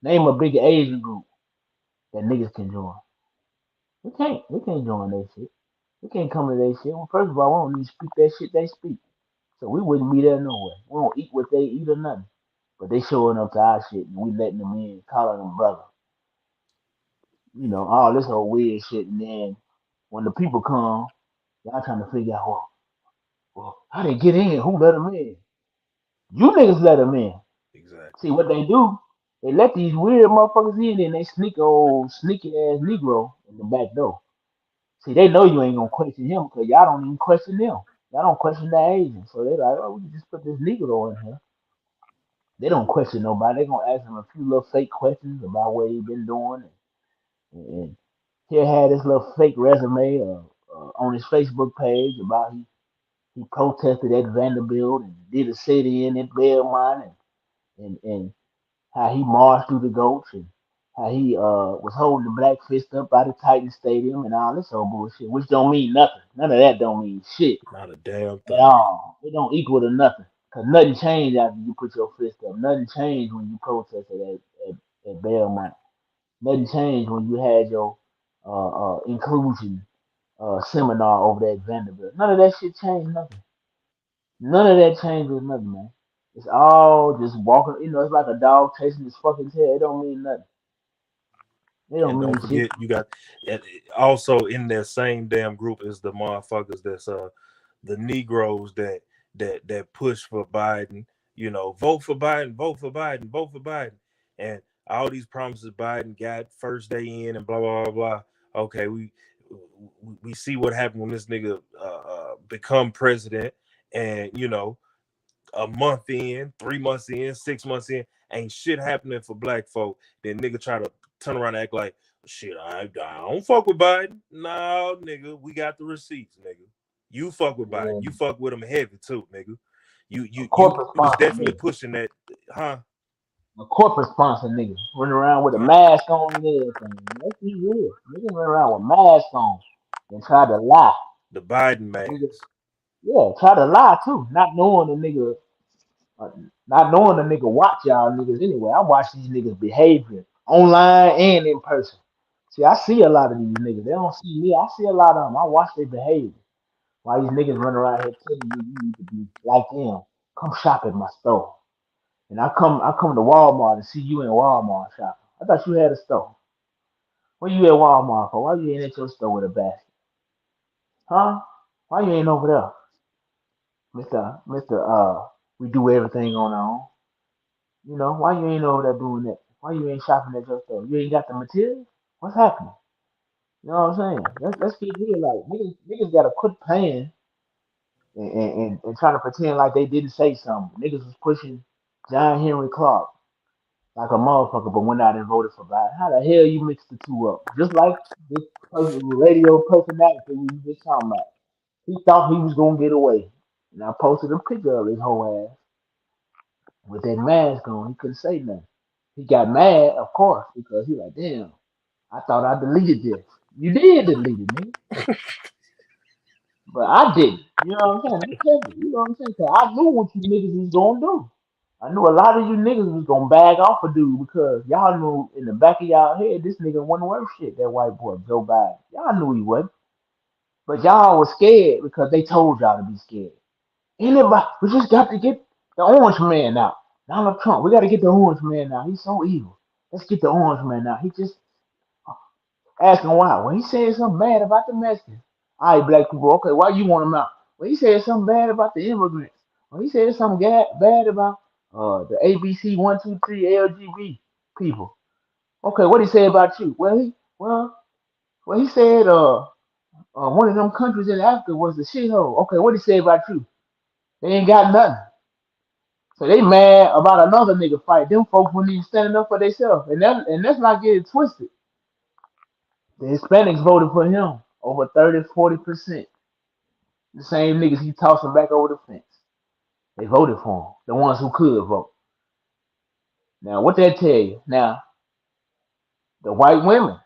Name a big Asian group that niggas can join. We can't. We can't join that shit. We can't come to that shit. Well, first of all, we don't even speak that shit they speak. So we wouldn't be there no way. We don't eat what they eat or nothing. But they showing up to our shit and we letting them in, calling them brother. All this old weird shit. And then when the people come, y'all trying to figure out, well, how they get in? Who let them in? You niggas let them in. Exactly. See what they do? They let these weird motherfuckers in and they sneak old sneaky ass Negro in the back door. See, they know you ain't gonna question him because y'all don't even question them. Y'all don't question the Asian. So they like, oh, we can just put this Negro in here. They don't question nobody. They gonna ask him a few little fake questions about what he been doing, and he'll have this little fake resume on his Facebook page about he protested at Vanderbilt and did a sit-in at Belmont and how he marched through the goats and how he was holding the black fist up by the Titan Stadium and all this old bullshit, which don't mean nothing. None of that don't mean shit Not a damn at thing. all. It don't equal to nothing. Cause nothing changed after you put your fist up. Nothing changed when you protested at Belmont. Nothing changed when you had your inclusion seminar over there at Vanderbilt. None of that shit changed nothing. None of that changes nothing, man. It's all just walking. It's like a dog chasing his fucking tail. It don't mean nothing. It And don't don't mean shit. forget, you got also in that same damn group is the motherfuckers that's the Negroes that push for Biden. Vote for Biden, vote for Biden, vote for Biden, and all these promises Biden got first day in and blah blah blah blah. Okay, we see what happened when this nigga become president, and a month in, 3 months in, 6 months in, ain't shit happening for black folk. Then nigga try to turn around and act like, shit, I don't fuck with Biden. No, nigga, we got the receipts, nigga. You fuck with Biden. Yeah. You fuck with him heavy too, nigga. You A you you corporate you was sponsor definitely nigga. pushing that, huh? A corporate sponsor nigga. Running around with a mask on and everything. Let's be real. Niggas run around with masks on and try to lie. The Biden man. Nigga, yeah, try to lie too. Uh, not knowing the nigga watch y'all niggas anyway. I watch these niggas behavior online and in person. See, I see a lot of these niggas. They don't see me. I see a lot of them. I watch their behavior. Why these niggas run around here telling you need to be like them? Come shop at my store. And I come to Walmart and see you in Walmart shopping. I thought you had a store. When you at Walmart for? Why you ain't at your store with a basket? Huh? Why you ain't over there, Mister? We do everything on our own. You know, why you ain't over there doing that? Why you ain't shopping at your store? You ain't got the material? What's happening? You know what I'm saying? Let's get real. Like niggas gotta quit playing and trying to pretend like they didn't say something. Niggas was pushing John Henry Clark like a motherfucker, but went out and voted for Biden. How the hell you mix the two up? Just like this radio personality we was just talking about. He thought he was gonna get away. And I posted a picture of his whole ass with that mask on. He couldn't say nothing. He got mad, of course, because he like, damn, I thought I deleted this. You did delete it, nigga. But I didn't. You know what I'm saying? I'm telling you, you know what I'm saying? 'Cause I knew what you niggas was gonna do. I knew a lot of you niggas was gonna bag off a dude because y'all knew in the back of y'all head this nigga wasn't worth shit, that white boy, Joe Biden. Y'all knew he wasn't. But y'all was scared because they told y'all to be scared. Anybody, we just got to get the orange man out. Donald Trump, we got to get the orange man out. He's so evil. Let's get the orange man out. He just asking why. When he said something bad about the Mexicans, all right, black people, okay, why you want him out? When he said something bad about the immigrants, when he said something bad about the ABC 123 LGB people, okay, what he say about you? Well he said one of them countries in Africa was the shithole. Okay, what he say about you? They ain't got nothing. So they mad about another nigga fight. Them folks wouldn't even standing up for themselves. And that's not getting twisted. The Hispanics voted for him over 30, 40%. The same niggas he tossing back over the fence. They voted for him. The ones who could vote. Now what that tell you? Now, the white women,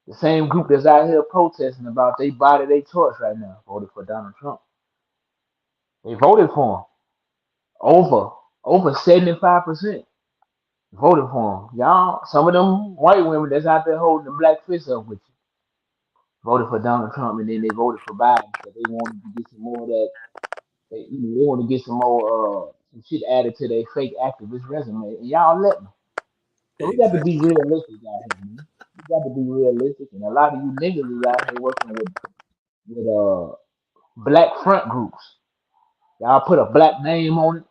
the same group that's out here protesting about they body, they choice right now, voted for Donald Trump. They voted for him. Over 75% voted for him. Y'all, some of them white women that's out there holding the black fist up with you voted for Donald Trump, and then they voted for Biden because they wanted to get some more of that. They want to get some more some shit added to their fake activist resume, and y'all let them. So we got to be Exactly. realistic out here, man. We got to be realistic, and a lot of you niggas is out here working with black front groups. Y'all put a black name on it,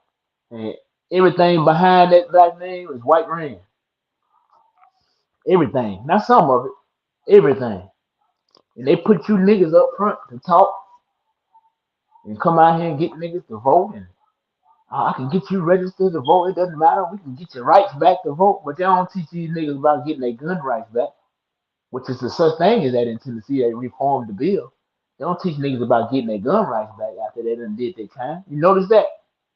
and everything behind that black name is white ran. Everything, not some of it, everything. And they put you niggas up front to talk and come out here and get niggas to vote. And I can get you registered to vote. It doesn't matter. We can get your rights back to vote. But they don't teach these niggas about getting their gun rights back, which is the such thing as that in Tennessee. They reformed the bill. They don't teach niggas about getting their gun rights back after they done did their time. You notice that?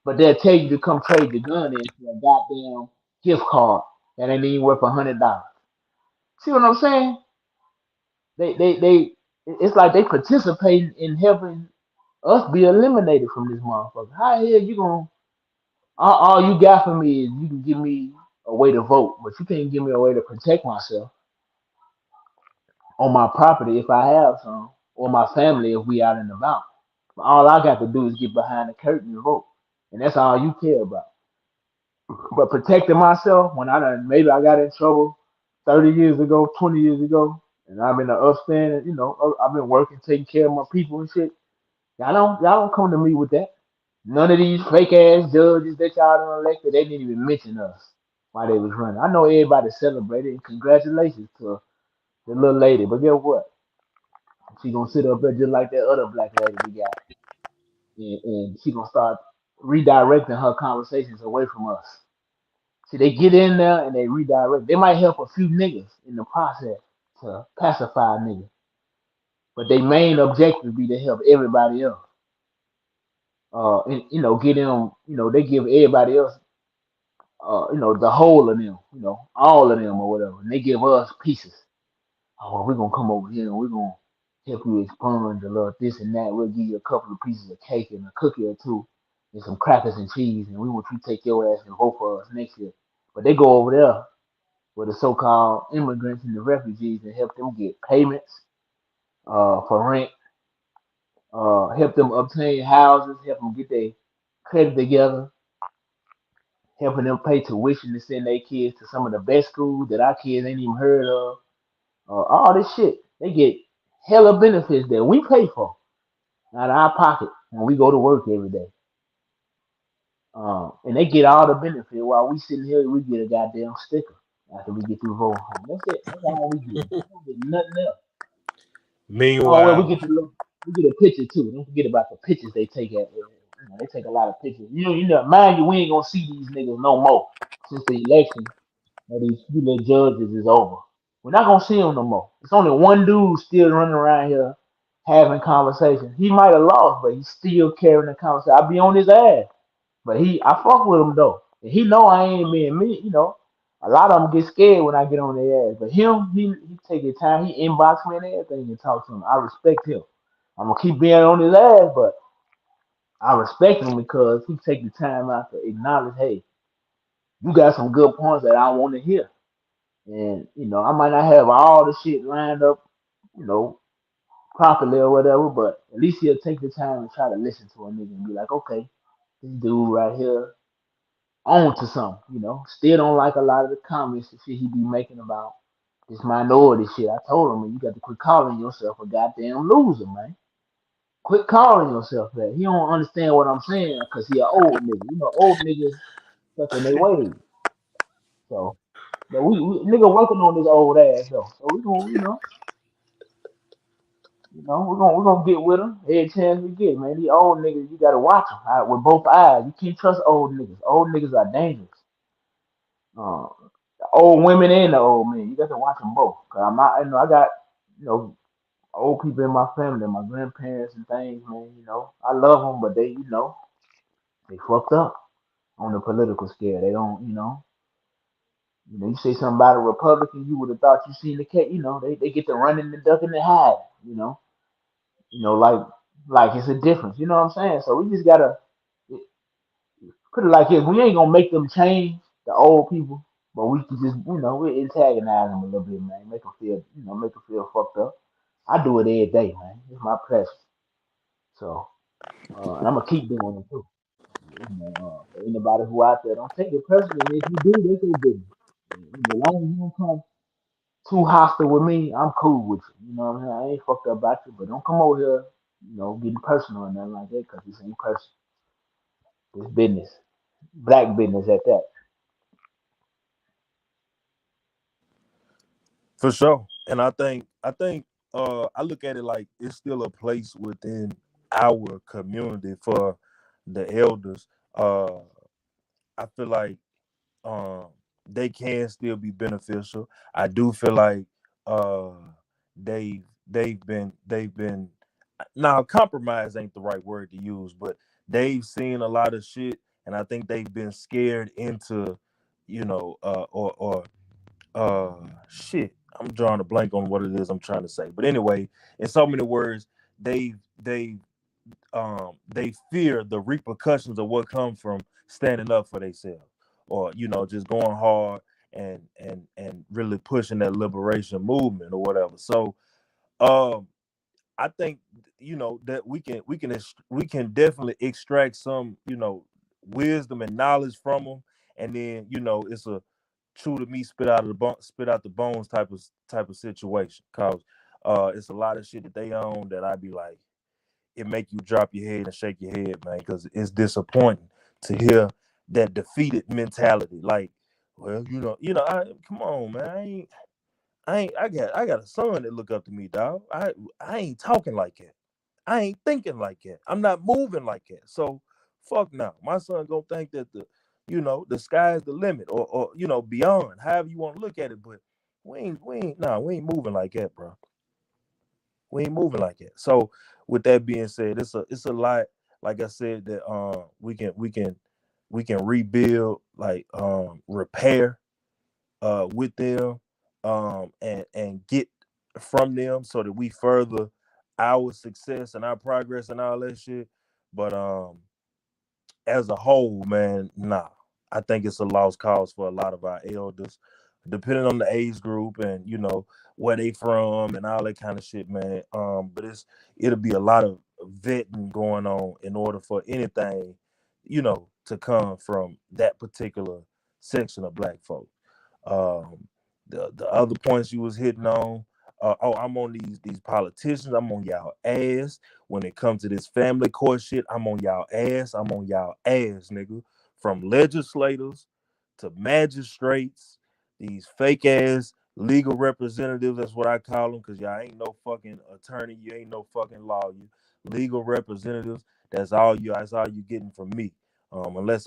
But they'll tell you to come trade your gun in for a goddamn gift card that ain't even worth $100. See what I'm saying? They it's like they participating in helping us be eliminated from this motherfucker. How the hell you gonna all you got for me is you can give me a way to vote, but you can't give me a way to protect myself on my property if I have some, or my family if we out and about. But all I got to do is get behind the curtain and vote. And that's all you care about. But protecting myself when I done maybe I got in trouble 30 years ago, 20 years ago, and I'm in the upstand, I've been working, taking care of my people and shit. Y'all don't come to me with that. None of these fake ass judges that y'all done elected, they didn't even mention us while they was running. I know everybody celebrated and congratulations to the little lady, but guess what? She gonna sit up there just like that other black lady we got, and she gonna start redirecting her conversations away from us. See, they get in there and they redirect. They might help a few niggas in the process to pacify niggas, but their main objective be to help everybody else. And get them. They give everybody else the whole of them, all of them or whatever. And they give us pieces. Oh, well, we're gonna come over here and we're gonna help you expunge a little this and that. We'll give you a couple of pieces of cake and a cookie or two and some crackers and cheese, and we want you to take your ass and vote for us next year. But they go over there with the so-called immigrants and the refugees and help them get payments for rent, help them obtain houses, help them get their credit together, helping them pay tuition to send their kids to some of the best schools that our kids ain't even heard of. all this shit. They get hella benefits that we pay for out of our pocket when we go to work every day. And they get all the benefit while we sitting here, we get a goddamn sticker after we get through voting home. That's it. That's all we get. We don't get nothing else. Oh well, we Meanwhile, get to look. We get a picture too. Don't forget about the pictures they take at. They take a lot of pictures. Mind you, we ain't gonna see these niggas no more since the election of these few little judges is over. We're not gonna see them no more. It's only one dude still running around here having conversations. He might have lost, but he's still carrying the conversation. I be on his ass. But I fuck with him though. And he know I ain't being me. A lot of them get scared when I get on their ass. But him, he take his time. He inbox me and everything and talk to him. I respect him. I'm gonna keep being on his ass, but I respect him because he take the time out to acknowledge, hey, you got some good points that I want to hear. And I might not have all the shit lined up, you know, properly or whatever, but at least he'll take the time and try to listen to a nigga and be like, okay, this dude right here on to something. Still don't like a lot of the comments and shit he be making about this minority shit. I told him, man, you got to quit calling yourself a goddamn loser, man. Quit calling yourself that. He don't understand what I'm saying because he an old nigga. Old niggas stuck in their ways. So, but we nigga working on this old ass though. So we gonna, we're gonna get with them every chance we get, man. These old niggas, you gotta watch them with both eyes. You can't trust old niggas. Old niggas are dangerous. Uh, the old women and the old men. You got to watch them both. Cause I'm not, I got, you know, old people in my family, my grandparents and things, man. I love them, but they fucked up on the political scale. They don't, you say something about a Republican, you would have thought you seen the cat. They get to running and ducking and hide. You know, like it's a difference. You know what I'm saying? So we just gotta put it like this: we ain't gonna make them change the old people, but we can just, we antagonize them a little bit, man. Make them feel fucked up. I do it every day, man. It's my pleasure. So, and I'm gonna keep doing it too. For anybody who out there, don't take it personally. If you do, that's your business. As long as you don't come too hostile with me, I'm cool with you. You know what I mean? I ain't fucked up about you, but don't come over here, getting personal and nothing like that, because this ain't personal. This business, black business at that. for sure. And I think I look at it like it's still a place within our community for the elders. I feel like um they can still be beneficial. I do feel like uh they've been now compromise ain't the right word to use, but they've seen a lot of shit, and I think they've been scared into, or uh shit. I'm drawing a blank on what it is I'm trying to say. But anyway, in so many words, they fear the repercussions of what comes from standing up for themselves, or just going hard and really pushing that liberation movement or whatever. So um I think that we can definitely extract some wisdom and knowledge from them, and then it's a chew the meat, spit out the bones type of situation. Cause it's a lot of shit that they own that I'd be like, it make you drop your head and shake your head, man, because it's disappointing to hear that defeated mentality. Like, well, come on, man, I got a son that look up to me, dog. I ain't talking like that. I ain't thinking like that. I'm not moving like that. So fuck now. My son gonna think that the sky is the limit, or beyond, however you want to look at it. But we ain't moving like that, bro. We ain't moving like that. So with that being said, it's a lot, like I said, that we can rebuild, like repair with them, and get from them so that we further our success and our progress and all that shit. But as a whole, man, nah. I think it's a lost cause for a lot of our elders, depending on the age group and where they from and all that kind of shit, man. But it'll be a lot of vetting going on in order for anything, to come from that particular section of black folk. Um, the other points you was hitting on, I'm on these politicians. I'm on y'all ass. When it comes to this family court shit, I'm on y'all ass. I'm on y'all ass, nigga. From legislators to magistrates, these fake ass legal representatives. That's what I call them, because y'all ain't no fucking attorney. You ain't no fucking lawyer. Legal representatives. That's all you getting from me. Unless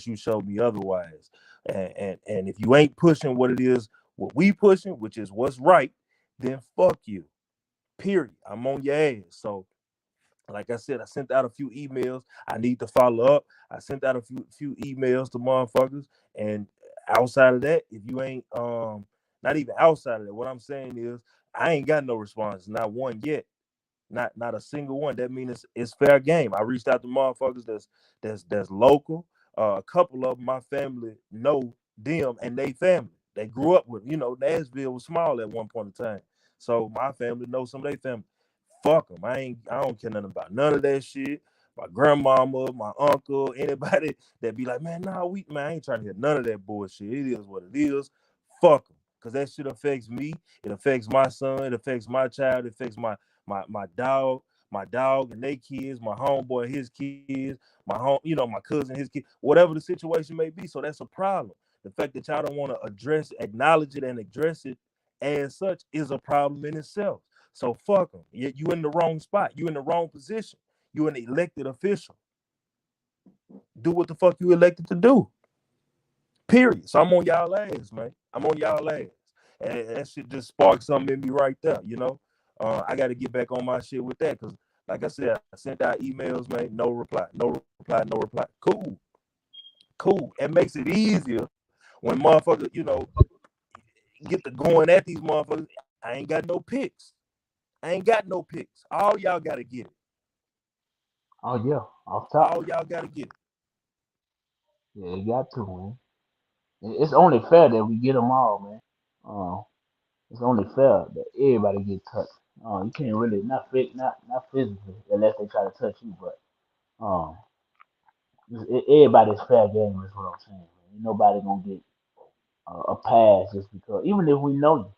you show me otherwise. And if you ain't pushing what it is, what we pushing, which is what's right, then fuck you. Period. I'm on your ass. So, like I said, I sent out a few emails. I need to follow up. I sent out a few emails to motherfuckers. And outside of that, if you ain't not even outside of that, what I'm saying is I ain't got no response, not one yet. Not a single one. That means it's fair game. I reached out to motherfuckers that's local. A couple of my family know them and they family. They grew up with, Nashville was small at one point in time. So my family knows some of their family. Fuck them. I don't care nothing about none of that shit. My grandmama, my uncle, anybody that be like, man, I ain't trying to hear none of that bullshit. It is what it is. Fuck them. Because that shit affects me. It affects my son. It affects my child. It affects my dog and their kids, my homeboy, his kids, my cousin, his kids, whatever the situation may be. So that's a problem. The fact that y'all don't want to acknowledge it and address it as such is a problem in itself. So fuck them. You in the wrong spot. You in the wrong position. You an elected official. Do what the fuck you elected to do. Period. So I'm on y'all ass, man. I'm on y'all ass. And that shit just sparked something in me right there, I got to get back on my shit with that, because, like I said, I sent out emails, man. No reply. No reply. No reply. Cool. Cool. It makes it easier when motherfuckers, get to going at these motherfuckers. I ain't got no picks. All y'all got to get it. Oh yeah, off top. All y'all got to get it. Yeah, you got to, man. It's only fair that we get them all, man. It's only fair that everybody get touched. You can't really not physically unless they try to touch you, but um, everybody's fair game is what I'm saying. Man. Ain't nobody gonna get a pass just because, even if we know you.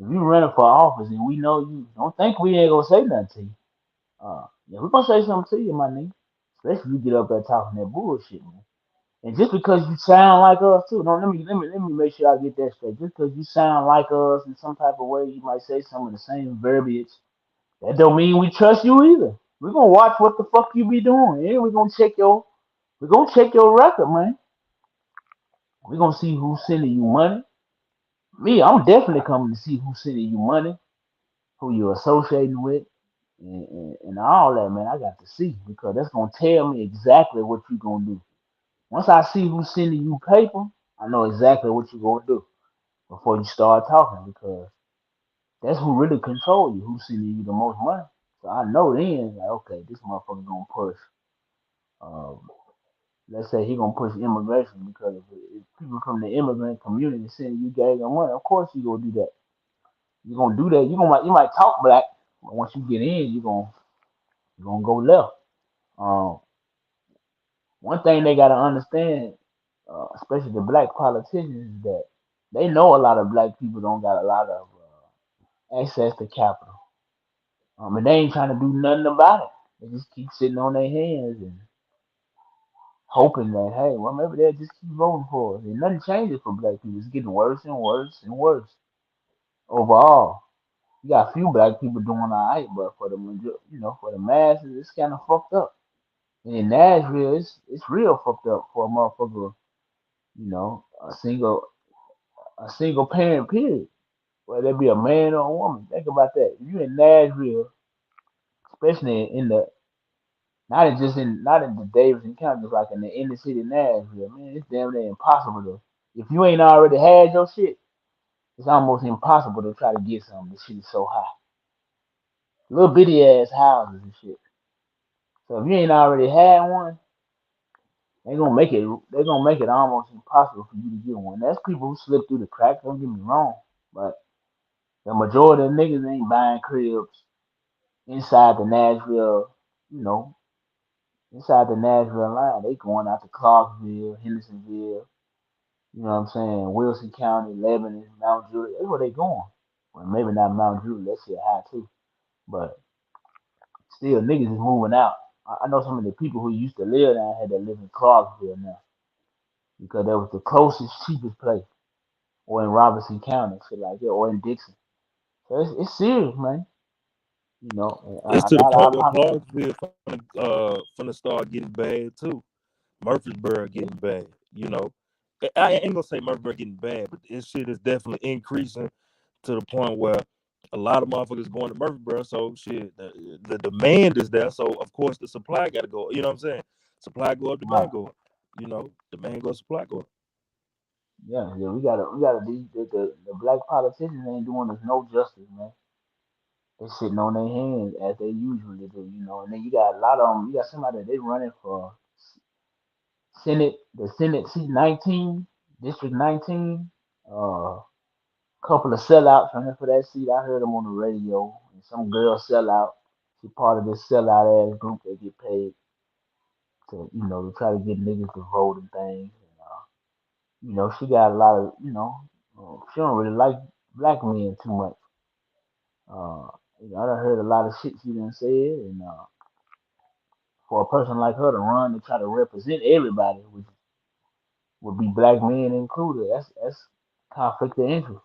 If you running for office and we know you, don't think we ain't gonna say nothing to you. Yeah, we gonna say something to you, my nigga. Especially if you get up there talking that bullshit, man. And just because you sound like us too, don't let me make sure I get that straight. Just because you sound like us in some type of way, you might say some of the same verbiage. That don't mean we trust you either. We're gonna watch what the fuck you be doing. And we're gonna check your record, man. We're gonna see who's sending you money. Me, I'm definitely coming to see who's sending you money, who you're associating with, and all that, man. I got to see because that's gonna tell me exactly what you're gonna do. Once I see who's sending you paper, I know exactly what you're gonna do before you start talking because that's who really control you, who's sending you the most money. So I know then, like, okay, this motherfucker gonna push. Um, let's say he gonna push immigration because if people from the immigrant community sending you gang of money, of course you gonna do that. You gonna do that. You might talk black, but once you get in, you gonna go left. Um, one thing they gotta understand, especially the black politicians, is that they know a lot of black people don't got a lot of access to capital. And they ain't trying to do nothing about it. They just keep sitting on their hands and hoping that, hey, well, maybe they'll just keep voting for us. And nothing changes for black people. It's getting worse and worse and worse overall. You got a few black people doing all right, but for the for the masses, it's kind of fucked up. And in Nashville, it's real fucked up for a motherfucker, a single parent period, whether it be a man or a woman. Think about that. If you in Nashville, especially in the not in the Davidson County, just like in the inner city of Nashville, man, it's damn near impossible to. If you ain't already had your shit, it's almost impossible to try to get something. This shit is so high. Little bitty ass houses and shit. So if you ain't already had one, They're gonna make it almost impossible for you to get one. That's people who slip through the cracks. Don't get me wrong, but the majority of niggas ain't buying cribs inside the Nashville, you know, inside the Nashville line. They going out to Clarksville, Hendersonville, you know what I'm saying, Wilson County, Lebanon, Mount Juliet. That's where they going. Well, maybe not Mount Juliet, that shit high too. But still, niggas is moving out. I know some of the people who used to live down here that live in Clarksville now because that was the closest, cheapest place, or in Robinson County, shit like that, or in Dixon. So it's serious, man. You know, and It's a to the lot of point our where politicians. Clarksville finna start getting bad too. Murfreesboro getting bad. You know, I ain't gonna say Murfreesboro getting bad, but this shit is definitely increasing to the point where a lot of motherfuckers going to Murfreesboro. So shit, the demand is there. So of course the supply got to go. You know what I'm saying? Supply go up, Right. demand go up. You know, demand go, supply go up. Yeah, we gotta the black politicians ain't doing us no justice, man. They sitting on their hands as they usually do, you know. And then you got a lot of them. You got somebody that they running for the Senate seat 19, District 19. Couple of sellouts running for that seat. I heard them on the radio. And some girl sellout. She part of this sellout ass group that get paid to, to try to get niggas to vote and things. And, she got a lot of, she don't really like black men too much. Uh, I done heard a lot of shit she done said, and for a person like her to run to try to represent everybody, which would be black men included, that's conflict of interest.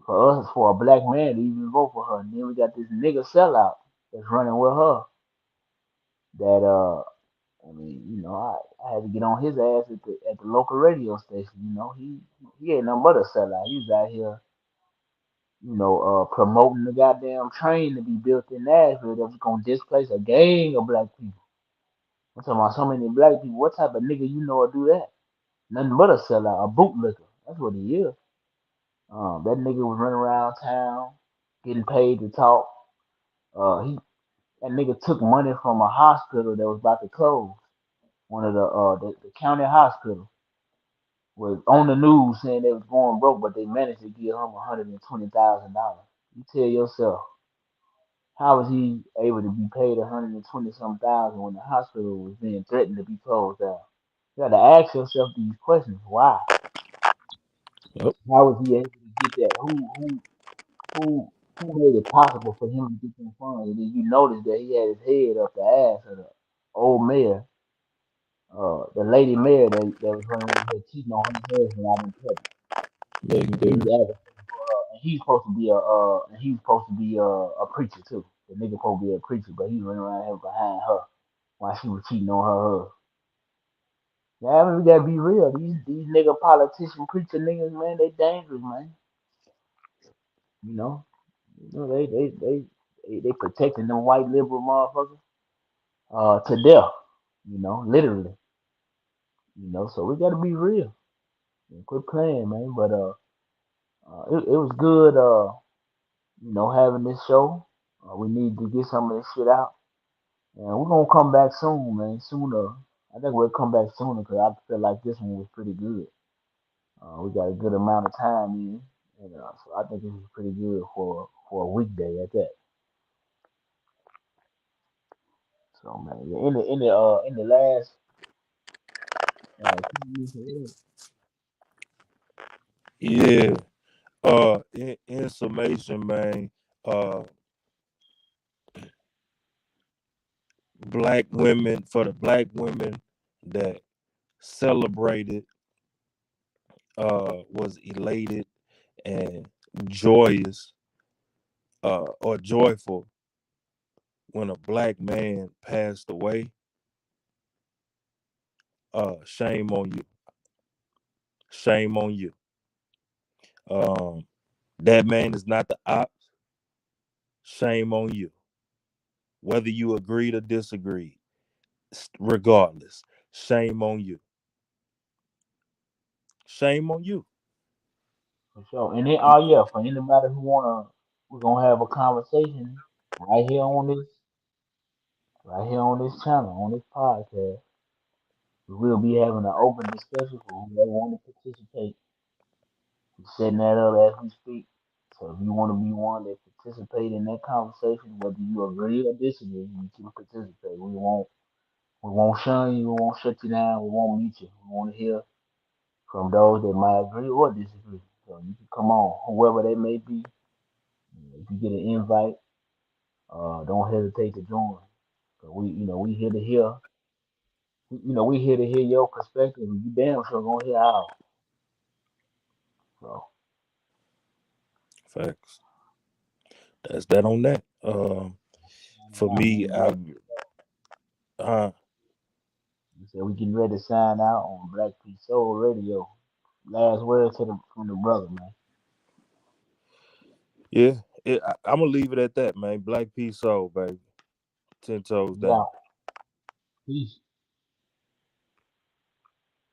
For us, for a black man to even vote for her, and then we got this nigga sellout that's running with her. That I mean, I had to get on his ass at the local radio station. He ain't nothing but a sellout. He was out here, promoting the goddamn train to be built in Nashville that was gonna displace a gang of black people. I'm talking about so many black people. What type of nigga will do that? Nothing but a sellout, a bootlicker. That's what he is. That nigga was running around town, getting paid to talk. He That nigga took money from a hospital that was about to close. One of the county hospital was on the news saying they was going broke, but they managed to give him $120,000. You tell yourself, how was he able to be paid 120 some thousand when the hospital was being threatened to be closed down? You got to ask yourself these questions. Why? Yep. How was he able to get that? Who who made it possible for him to get them funds? And then you notice that he had his head up the ass of the old mayor, the lady mayor that was running around here cheating on her husband out in public. Megan And he's Barry. advocating for her. And he's supposed to be a preacher too. The nigga supposed to be a preacher, but he's running around here behind her while she was cheating on her husband. Yeah, I mean, we gotta be real. These nigga politician preacher niggas, man, they dangerous, man. You know, they protecting them white liberal motherfuckers to death. Literally. So we gotta be real. Quit playing, man. But it was good. Having this show. We need to get some of this shit out. And we're gonna come back soon, man. Sooner. I think we'll come back sooner because I feel like this one was pretty good. We got a good amount of time in, and so I think this is pretty good for a weekday at that. So man, yeah, in the last 2 minutes or whatever. Yeah. In summation, man, uh, black women for the black women that celebrated, was elated and joyous, or joyful when a black man passed away. Shame on you. Shame on you. Um, that man is not the ops. Shame on you. Whether you agreed or disagreed, regardless, shame on you. Shame on you. For sure. And then, yeah, for anybody who we're gonna have a conversation right here on this, right here on this channel, on this podcast. We will be having an open discussion for whoever want to participate. We're setting that up as we speak. So if you want to be one that participate in that conversation, whether you agree or disagree, you can participate. We won't shun you. We won't shut you down. We won't mute you. We want to hear from those that might agree or disagree. So you can come on, whoever that may be. If you get an invite, don't hesitate to join. 'Cause we here to hear, we here to hear your perspective, and you damn sure gonna hear ours. So Facts. That's that on that. For me, Black, we said we getting ready to sign out on Black Peace Soul Radio. Last words from the brother, man. yeah, I'm gonna leave it at that, man. Black Peace Soul, baby. 10 toes Yeah. down. Peace.